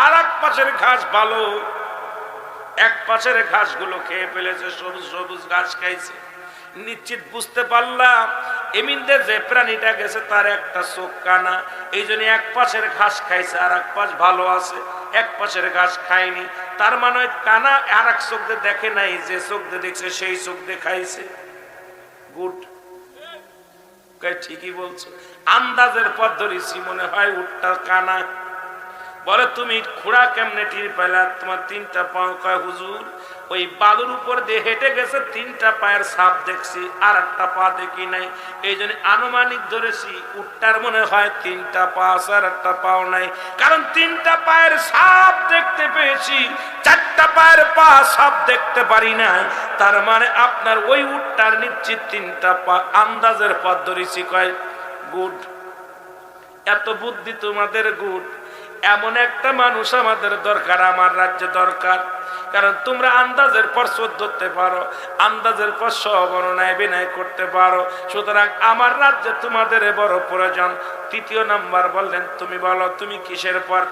আর এক পাশের ঘাস ভালো। এক পাশের ঘাসগুলো খেয়ে ফেলেছে, সবুজ সবুজ ঘাস খাইছে। নিশ্চিত বুঝতে পারলাম এমিনতে যে প্রাণীটা গেছে তার একটা চোখ কানা, এই জন্য এক পাশের ঘাস খাইছে, আর এক পাশ ভালো আছে, এক পাশের ঘাস খায়নি। তার মানে কানা আর এক চোখ দিয়ে দেখে নাই, যে চোখ দিয়ে দেখছে সেই চোখ দিয়ে খাইছে। গুড, ঠিকই বলছো। আন্দাজের পথ ধরেছি, মনে হয় উটটা কানা। বলে তুমি খুঁড়া কেমনে টির পাইলা? তোমার তিনটা পাও। কয় হুজুর ওই বালুর উপর দিয়ে হেঁটে গেছে, তিনটা পায়ের ছাপ দেখছি, আর একটা পা দেখি নাই, এই জন্য আনুমানিক ধরেছি উটটার মনে হয় তিনটা পা আছে, আর একটা পাও নাই। কারণ তিনটা পায়ের ছাপ দেখতে পেয়েছি, চারটা পায়ের পা ছাপ দেখতে পারি নাই। তার মানে আপনার ওই উটটার নিশ্চিত তিনটা পা। আন্দাজের পথ ধরেছি। কয় গুড, এত বুদ্ধি তোমাদের গুড। এমন একটা মানুষ আমাদের দরকার, আমার রাজ্যে দরকার। কারণ তোমরা আন্দাজের পর চোর ধরতে পারো, আন্দাজের পর সবর্ণায় বিনয় করতে পারো। সুতরাং আমার রাজ্যে তোমাদের বড় প্রয়োজন। তৃতীয় নাম্বার বললেন, তুমি বলো তুমি কিসের পর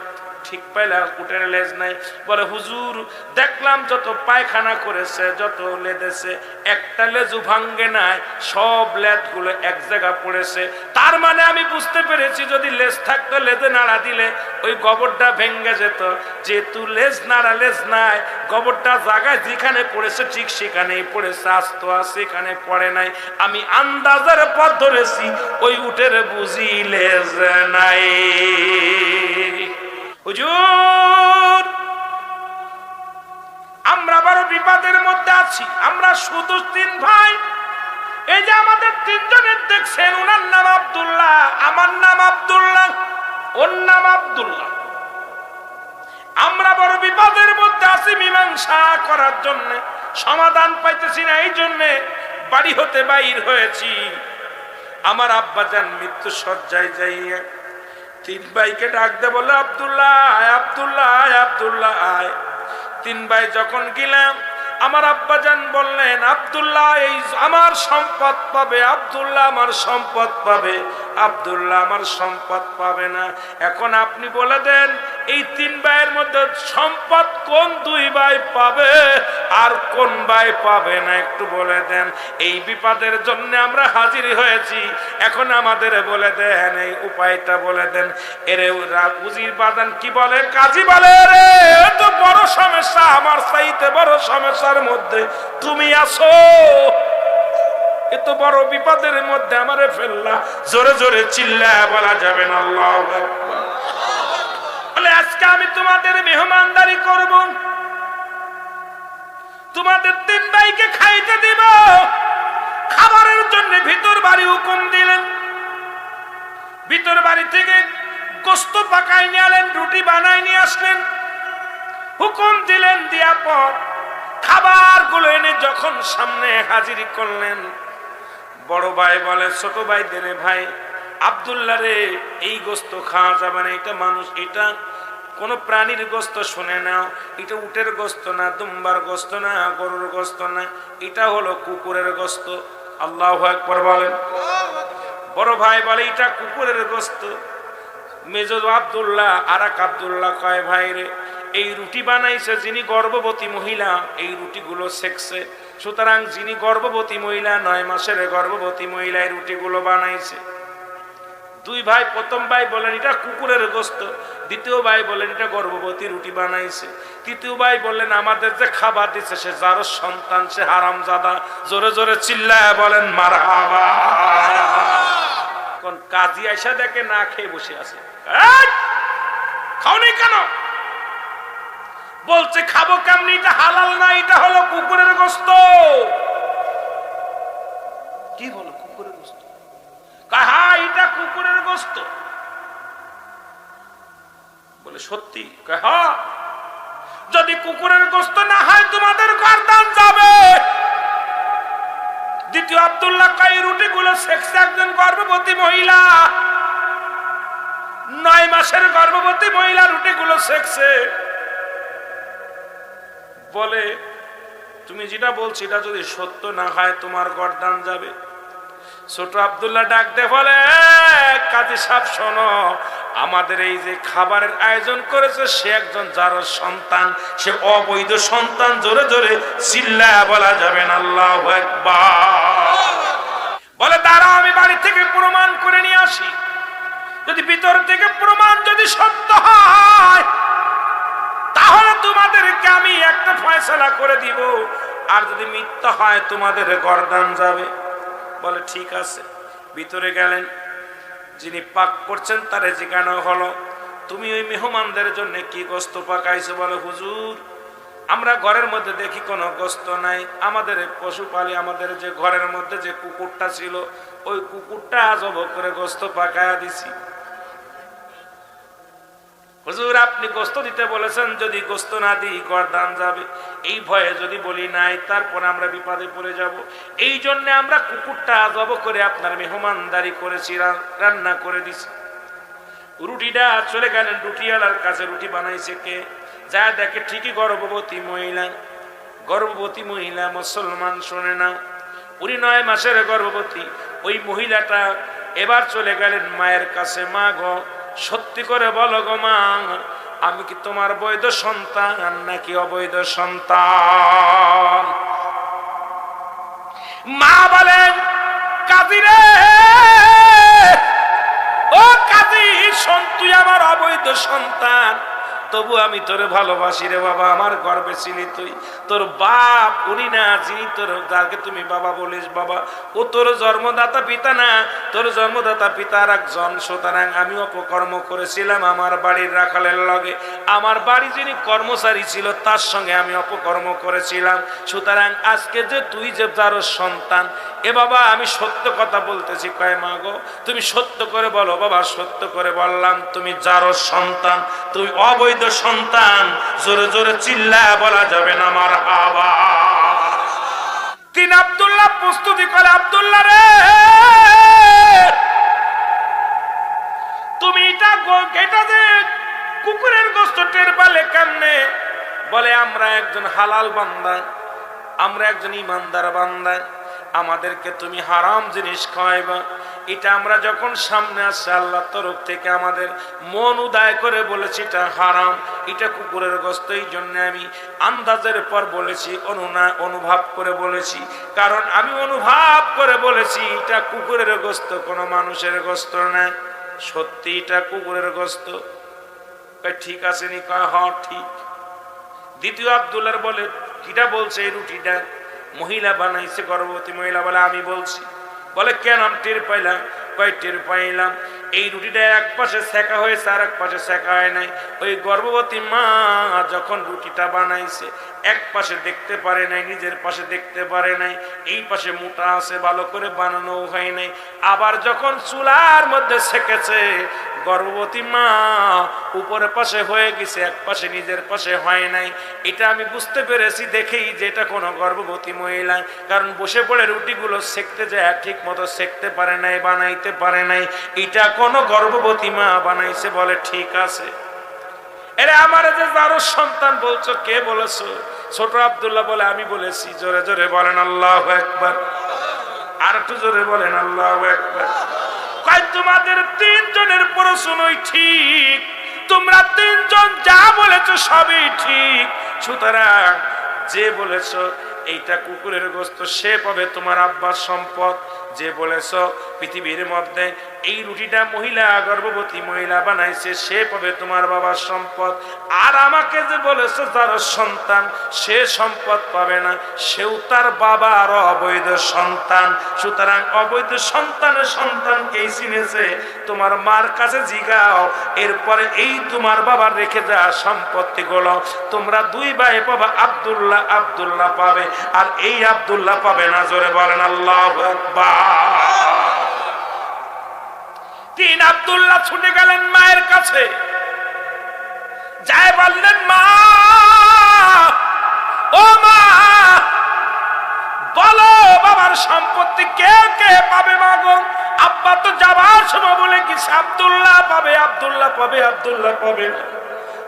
ঠিক পাইলা উটের লেজ নাই? বলে হুজুর দেখলাম যত পায়খানা করেছে, যত লেদেছে, একটা লেজু ভাঙ্গে নাই, সব লেজগুলো এক জায়গা পড়েছে। তার মানে আমি বুঝতে পেরেছি যদি লেজ থাকতো, লেজে নাড়া দিলে ওই গোবরটা ভেঙ্গে যেত। যেহেতু লেজ নাড়া, লেজ নাই, গোবরটা জায়গায় যেখানে পড়েছে ঠিক সেখানেই পড়েছে, আস্ত আছে, এখানে পড়ে নাই। আমি আন্দাজের পথ ধরেছি, ওই উটের বুঝি লেজ নাই। হুজুর আমরা বড় বিপদের মধ্যে আছি। আমরা শুধু তিন ভাই, এই যে আমাদের তিনজনের দেখছেন, ওনার নাম আব্দুল্লাহ, আমার নাম আব্দুল্লাহ, ওর নাম আব্দুল্লাহ। আমরা বড় বিপদের মধ্যে আছি, মীমাংসা করার জন্য সমাধান পাইতেছি না, এই জন্য বাড়ি হতে বাইর হয়েছি। আমার আব্বাজান মৃত্যু শয্যায় যাইয়া তিন ভাইকে ডাক দে, বলে আব্দুল্লাহ আয়, আব্দুল্লাহ আয়, আব্দুল্লাহ আয়। তিন ভাই যখন গেলাম, আমার আব্বাজান বললেন আব্দুল্লাহ এই আমার সম্পদ পাবে, আব্দুল্লাহ আমার সম্পদ পাবে, আব্দুল্লাহ আমার সম্পদ পাবে না। এখন আপনি বলে দেন এই তিন ভাইয়ের মধ্যে সম্পদ কোন দুই ভাই পাবে আর কোন ভাই পাবে না, একটু বলে দেন। এই বিপদের জন্য আমরা হাজির হয়েছি, এখন আমাদের বলে দেন, এই উপায়টা বলে দেন। এরে উজির বাদান কি বলে, কাজী বলে রে এত বড় সমস্যা, আমার চাইতে বড় সমস্যার মধ্যে তুমি আছো, এত বড় বিপদের মধ্যে আমারে ফেললা। জোরে জোরে চিল্লায় বলা যাবে না আল্লাহু আকবার। বলে আজকে আমি তোমাদের মেহমানদারি করব, তোমাদের তিন ভাইকে খাইতে দিব। খাবারের জন্য ভিতর বাড়ি হুকুম দিলেন, ভিতর বাড়ি থেকে গোস্ত পাকাই নিয়ে আলেন, রুটি বানাই নিয়ে আসলেন, হুকুম দিলেন। দিয়া পর খাবার গুলো এনে যখন সামনে হাজির করলেন, বড় ভাই বলে ছোট ভাই দেনে, ভাই আব্দুল্লাহ রে এই গোস্ত খাওয়া যাবে না, এটা মানুষ, এটা কোন প্রাণীর গোস্ত শুনে নাও, এটা উটের গোস্ত না, দুম্বার গোস্ত না, গরুর গোস্ত না, এটা হলো কুকুরের গোস্ত। আল্লাহু আকবার বলেন। বড় ভাই বলে এটা কুকুরের গোস্ত। মেজর আব্দুল্লাহ আর এক আব্দুল্লাহ কয় ভাই রে এই রুটি বানাইছে যিনি গর্ভবতী মহিলা, এই রুটিগুলো শেখছে, সুতরাং যিনি গর্ভবতী মহিলা, 9 মাসের গর্ভবতী মহিলা এই রুটিগুলো বানাইছে। দুই ভাই, প্রথম ভাই বলেন এটা কুকুরের গোস্ত, দ্বিতীয় ভাই বলেন এটা গর্ভবতী রুটি বানাইছে, তৃতীয় ভাই বললেন আমাদের যে খাবার দিচ্ছে সে যার সন্তান, সে হারামজাদা। জোরে জোরে চিল্লায় বলেন মারহাবা। কোন কাজী আইসা দেখে না খেয়ে বসে আছে, খাওনি কেন? বলছে খাবো কেমনি, এটা হালাল না, এটা হলো কুকুরের গোস্ত। কি বলো কুকুরের গোস্ত? হ্যাঁ এটা কুকুরের গোস্ত। বলে সত্যি? হ্যাঁ, যদি কুকুরের গোস্ত না হয় তোমাদের গর্দান যাবে। দ্বিতীয় আব্দুল্লাহ কয় রুটি গুলো শেখছে একজন গর্ভবতী মহিলা, 9 মাসের গর্ভবতী মহিলা রুটিগুলো সেকছে, বলে তুমি যেটা বলছি এটা যদি সত্য না হয় তোমার গর্দান যাবে। ছোট আব্দুল্লাহ ডাক দে বলে, কাজী সাহেব শোনো, আমাদের এই যে খাবারের আয়োজন করেছে সে একজন যার সন্তান, সে অবৈধ সন্তান। জোরে জোরে চিল্লায়া বলা যাবে না আল্লাহু আকবার। বলে দাঁড়াও, আমি বাড়ি থেকে প্রমাণ করে নিয়ে আসি। যদি ভিতর থেকে প্রমাণ যদি সত্য হয় তাহলে তোমাদেরকে আমি একটা ফয়সালা করে দিব, আর যদি মিথ্যা হয় তোমাদের গর্দান যাবে। বলে ঠিক আছে। ভিতরে গেলেন, যিনি পাক করছেন তারে জিজ্ঞাসা হলো, তুমি ওই মেহমানদের জন্য কি গোস্ত পাকাইছো? বলে হুজুর, আমরা ঘরের মধ্যে দেখি কোনো গোস্ত নাই, আমাদের পশু পালি, আমাদের যে ঘরের মধ্যে যে কুকুরটা ছিল ওই কুকুরটা জব করে গোস্ত পাকায়া দিছি। হুজুর আপনি গোস্ত দিতে বলেছেন, যদি গোস্ত না দিই গর্দান যাবে, এই ভয়ে যদি বলি নাই তারপর আমরা বিপদে পড়ে যাব, এই জন্য আমরা কুকুরটা জব করে আপনার মেহমানদারি করেছি, রান্না করে দিছি। রুটিটা চলে গেলেন রুটিওয়ালার কাছে, রুটি বানাইছে কে? যা দেখে ঠিকই গর্ভবতী মহিলা। গর্ভবতী মহিলা মুসলমান, শোনে না, উনি 9 মাসের গর্ভবতী। ওই মহিলাটা এবার চলে গেলেন মায়ের কাছে, মা গো সত্যি করে বলো গো মা, আমি কি তোমার বৈধ সন্তান নাকি অবৈধ সন্তান? মা বলেন, কাজী রে, ও কাজী শোন, তুই আমার অবৈধ সন্তান, তবু আমি তোরে ভালোবাসি রে বাবা, আমার গর্বে ছিলি তুই। তোর বাপ উনি না, যিনি তোর, যাকে তুমি বাবা বলিস, বাবা ও তোর জন্মদাতা পিতা না, তোর জন্মদাতা পিতার একজন। সুতরাং আমি অপকর্ম করেছিলাম আমার বাড়ির রাখালের লগে, আমার বাড়ি যিনি কর্মচারী ছিল তার সঙ্গে আমি অপকর্ম করেছিলাম। সুতরাং আজকে যে তুই যে যার সন্তান, এ বাবা আমি সত্য কথা বলতেছি। কয় মা গো তুমি সত্য করে বলো। বাবা সত্য করে বললাম, তুমি যার সন্তান, তুই অবৈধ সন্তান। জোরে জোরে চিল্লায়া বলা যাবে না মারহাবা। তিন আব্দুল্লাহ প্রস্তুতি করে, আব্দুল্লাহ রে তুমি এটা যে কুকুরের গোশত টের পালে কেমনে? বলে আমরা একজন হালাল বান্দা, আমরা একজন ইমানদার বান্দা, আমাদেরকে তুমি হারাম জিনিস খাওয়াইবা, এটা আমরা যখন সামনে আসছে আল্লাহর তরফ থেকে আমাদের মন উদয় করে বলেছি এটা হারাম, এটা কুকুরের গোশত। এই জন্য আমি আন্দাজের পর বলেছি, অনুভব করে বলেছি, কারণ আমি অনুভব করে বলেছি এটা কুকুরের গোশত, কোনো মানুষের গোশত না। সত্যি এটা কুকুরের গোশত। ঠিক আছে নি? কয় হ্যাঁ ঠিক। দ্বিতীয় আব্দুল্লাহ বলে, কিটা বলছে? এই রুটিটা মহিলা বানাইছে, গর্ভবতী মহিলা। বলে আমি বলছি। বলে কেন? আমি টের পাইলাম। কয় টের পাইলাম এই রুটিটা এক পাশে সেকা হয়েছে আর এক পাশে সেকা হয় নাই। ওই গর্ভবতী মা যখন রুটিটা বানাইছে এক পাশে দেখতে পারে নাই, নিজের পাশে দেখতে পারে নাই, এই পাশে মোটা আছে, ভালো করে বানানো হয় নাই। আবার যখন চুলার মধ্যে সেকেছে গর্ভবতী মা উপরের পাশে হয়ে গেছে, এক পাশে নিজের পাশে হয় নাই। এটা আমি বুঝতে পেরেছি দেখেই যে এটা কোনো গর্ভবতী মহিলা, কারণ বসে পড়ে রুটিগুলো সেকতে যায় ঠিক মতো সেকতে পারে নাই, বানাইতে পারে নাই। এটা কোনো গর্ভবতী মা বানাইছে। বলে ঠিক আছে। এরে আমার যে যারো সন্তান বলছো, কে বলেছো? ছোট আব্দুল্লাহ বলে আমি বলেছি। জোরে জোরে বলেন আল্লাহু আকবার। আর একটু জোরে বলেন আল্লাহু আকবার। কয় তোমাদের তিনজনের প্রশ্নই ঠিক, তোমরা তিনজন যা বলেছো সবই ঠিক। সুতরাং যে বলেছো এইটা কুকুরের গোশত সে পাবে তোমার আব্বার সম্পদ। যে বলেছো পৃথিবীর মধ্যে এই রুটিটা মহিলা, গর্ভবতী মহিলা বানাইছে সে পাবে তোমার বাবার সম্পদ। আর আমাকে যে বলেছো যার সন্তান সে সম্পদ পাবে না, সেও তার বাবার অবৈধ সন্তান। সুতরাং অবৈধ সন্তানের সন্তানকেই চিনেছে, তোমার মার কাছে জিগাও। এরপরে এই তোমার বাবার রেখে যাওয়া সম্পত্তিগুলো তোমরা দুই ভাই পাবা, আব্দুল্লাহ আব্দুল্লাহ পাবে, আর এই আব্দুল্লাহ পাবে না। জোরে বলেন আল্লাহু আকবার। তিন আব্দুল্লাহ ছুটে গেলেন মায়ের কাছে, যাই বললেন মা, ও মা বলো বাবার সম্পত্তি কে কে পাবে? মা গো আব্বা তো যাবার সময় বলে গেছে আব্দুল্লাহ পাবে, আব্দুল্লাহ পাবে, আব্দুল্লাহ পাবে না।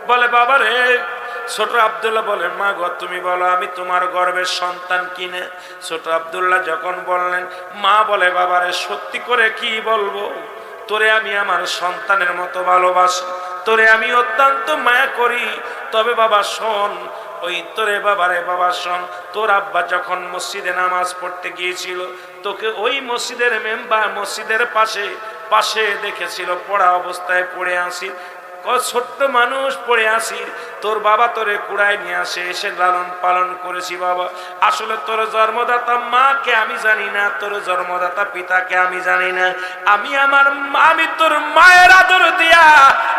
বলে বাবা রে, ছোট আব্দুল্লাহ বলে মা গো তুমি বলো আমি তোমার গর্ভের সন্তান কিনে। ছোট আব্দুল্লাহ যখন বললেন, মা বলে বাবা রে সত্যি করে কি বলবো, তোরে আমি আমার সন্তানের মতো ভালোবাসি, তোরে আমি অত্যন্ত মায়া করি। তবে বাবা শোন, ওই তোরে বাবারে বাবা শোন, তোর আব্বা যখন মসজিদে নামাজ পড়তে গিয়েছিল তোকে ওই মসজিদের মেম্বার মসজিদের পাশে দেখেছিল, পড়া অবস্থায় পড়ে আসি, ছোট্ট মানুষ পড়ে আসি, তোর বাবা তোরে কুড়ায় নিয়ে আসে, এসে লালন পালন করেছি বাবা। আসলে তোর জন্মদাতা মাকে আমি জানি না, তোর জন্মদাতা পিতাকে আমি জানি না। আমি তোর মায়ের আদর দিয়া,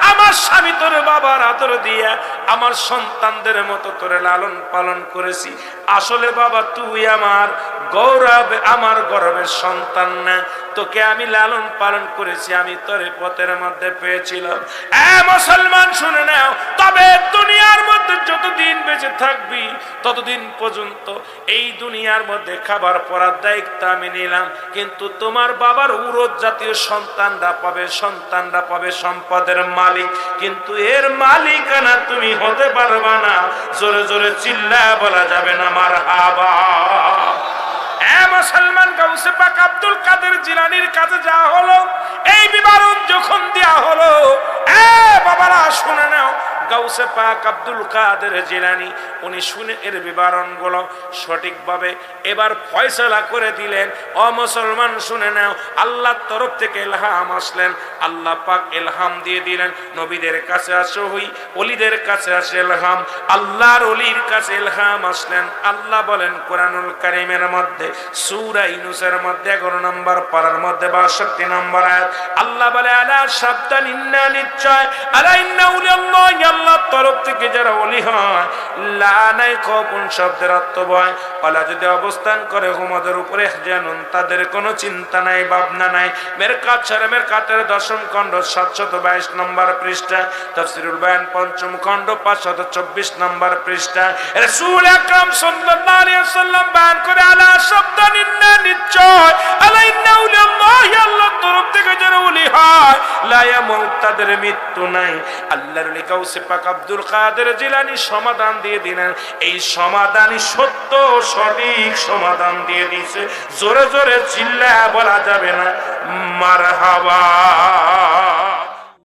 আমার স্বামী তোর বাবার আদর দিয়া আমার সন্তানদের মতো তোরে লালন পালন করেছি। আসলে বাবা তুই আমার গৌরব, আমার গর্বের সন্তান না, তোকে আমি লালন পালন করেছি, আমি তোর পথের মধ্যে পেয়েছিলাম। মুসলমান শুনে নাও, তবে দুনিয়ার মধ্যে যতদিন বেঁচে থাকবি ততদিন পর্যন্ত এই দুনিয়ার মধ্যে খাবার পরার দায়িত্ব আমি নিলাম, কিন্তু তোমার বাবার উরদ জাতীয় সন্তানরা পাবে সম্পদের মালিক, কিন্তু এর মালিকানা তুমি হতে পারবা না। জোরে জোরে চিল্লায়া বলা যাবে না মারহাবা। মুসলমান গাউসে পাক আব্দুল কাদের জিলানীর কাছে যাওয়া হলো, এই বিবরণ যখন দেয়া হলো, বাবারা শুনে নাও, গাউসে পাক আব্দুল কাদের জিলানী উনি শুনে এর বিবরণগুলো সঠিকভাবে এবার ফয়সালা করে দিলেন। ও মুসলমান শুনে নাও, আল্লাহর তরফ থেকে ইলহাম আসলেন, আল্লাহ পাক ইলহাম দিয়ে দিলেন। নবীদের কাছে আসে ওহী, ওলিদের কাছে আসে ইলহাম, আল্লাহর ওলির কাছে ইলহাম আসলেন। আল্লাহ বলেন কোরআনুল কারীমের মধ্যে সূরা ইউনূসের মধ্যে 11 নম্বর পারার মধ্যে 62 নম্বর আয়াত, আল্লাহ বলে আলা সাবধান, ইন্না নিশ্চয়, আলা ইন্না উলিয়াল্লাহি, আল্লাহর তরফ থেকে যারা ওলি হয়, লা নাই কোন শব্দের অর্থ ভয়, ওয়ালা যদি অবস্থান করে হুমদের উপরে জানুন, তাদের কোনো চিন্তা নাই, ভাবনা নাই। মেরকাতের 10ম খণ্ড 722 নম্বর পৃষ্ঠা, তাফসীরুল বায়ান 5ম খণ্ড 524 নম্বর পৃষ্ঠা, রাসূল আকরাম সাল্লাল্লাহু আলাইহি ওয়াসাল্লাম বয়ান করে আলা সাবধান, ইন্না নিশ্চয়, আলা ইন্না উলিয়াল্লাহি, আল্লাহর তরফ থেকে যারা ওলি হয়, লা ইয়ামুত, তাদের মৃত্যু নাই। আল্লাহর ওলি গাউসে পাক আব্দুল কাদের জিলানী সমাধান দিয়ে দিলেন। এই সমাধানই সত্য, সঠিক সমাধান দিয়ে দিয়েছে। জোরে জোরে চিল্লায়া বলা যাবে না মারহাবা।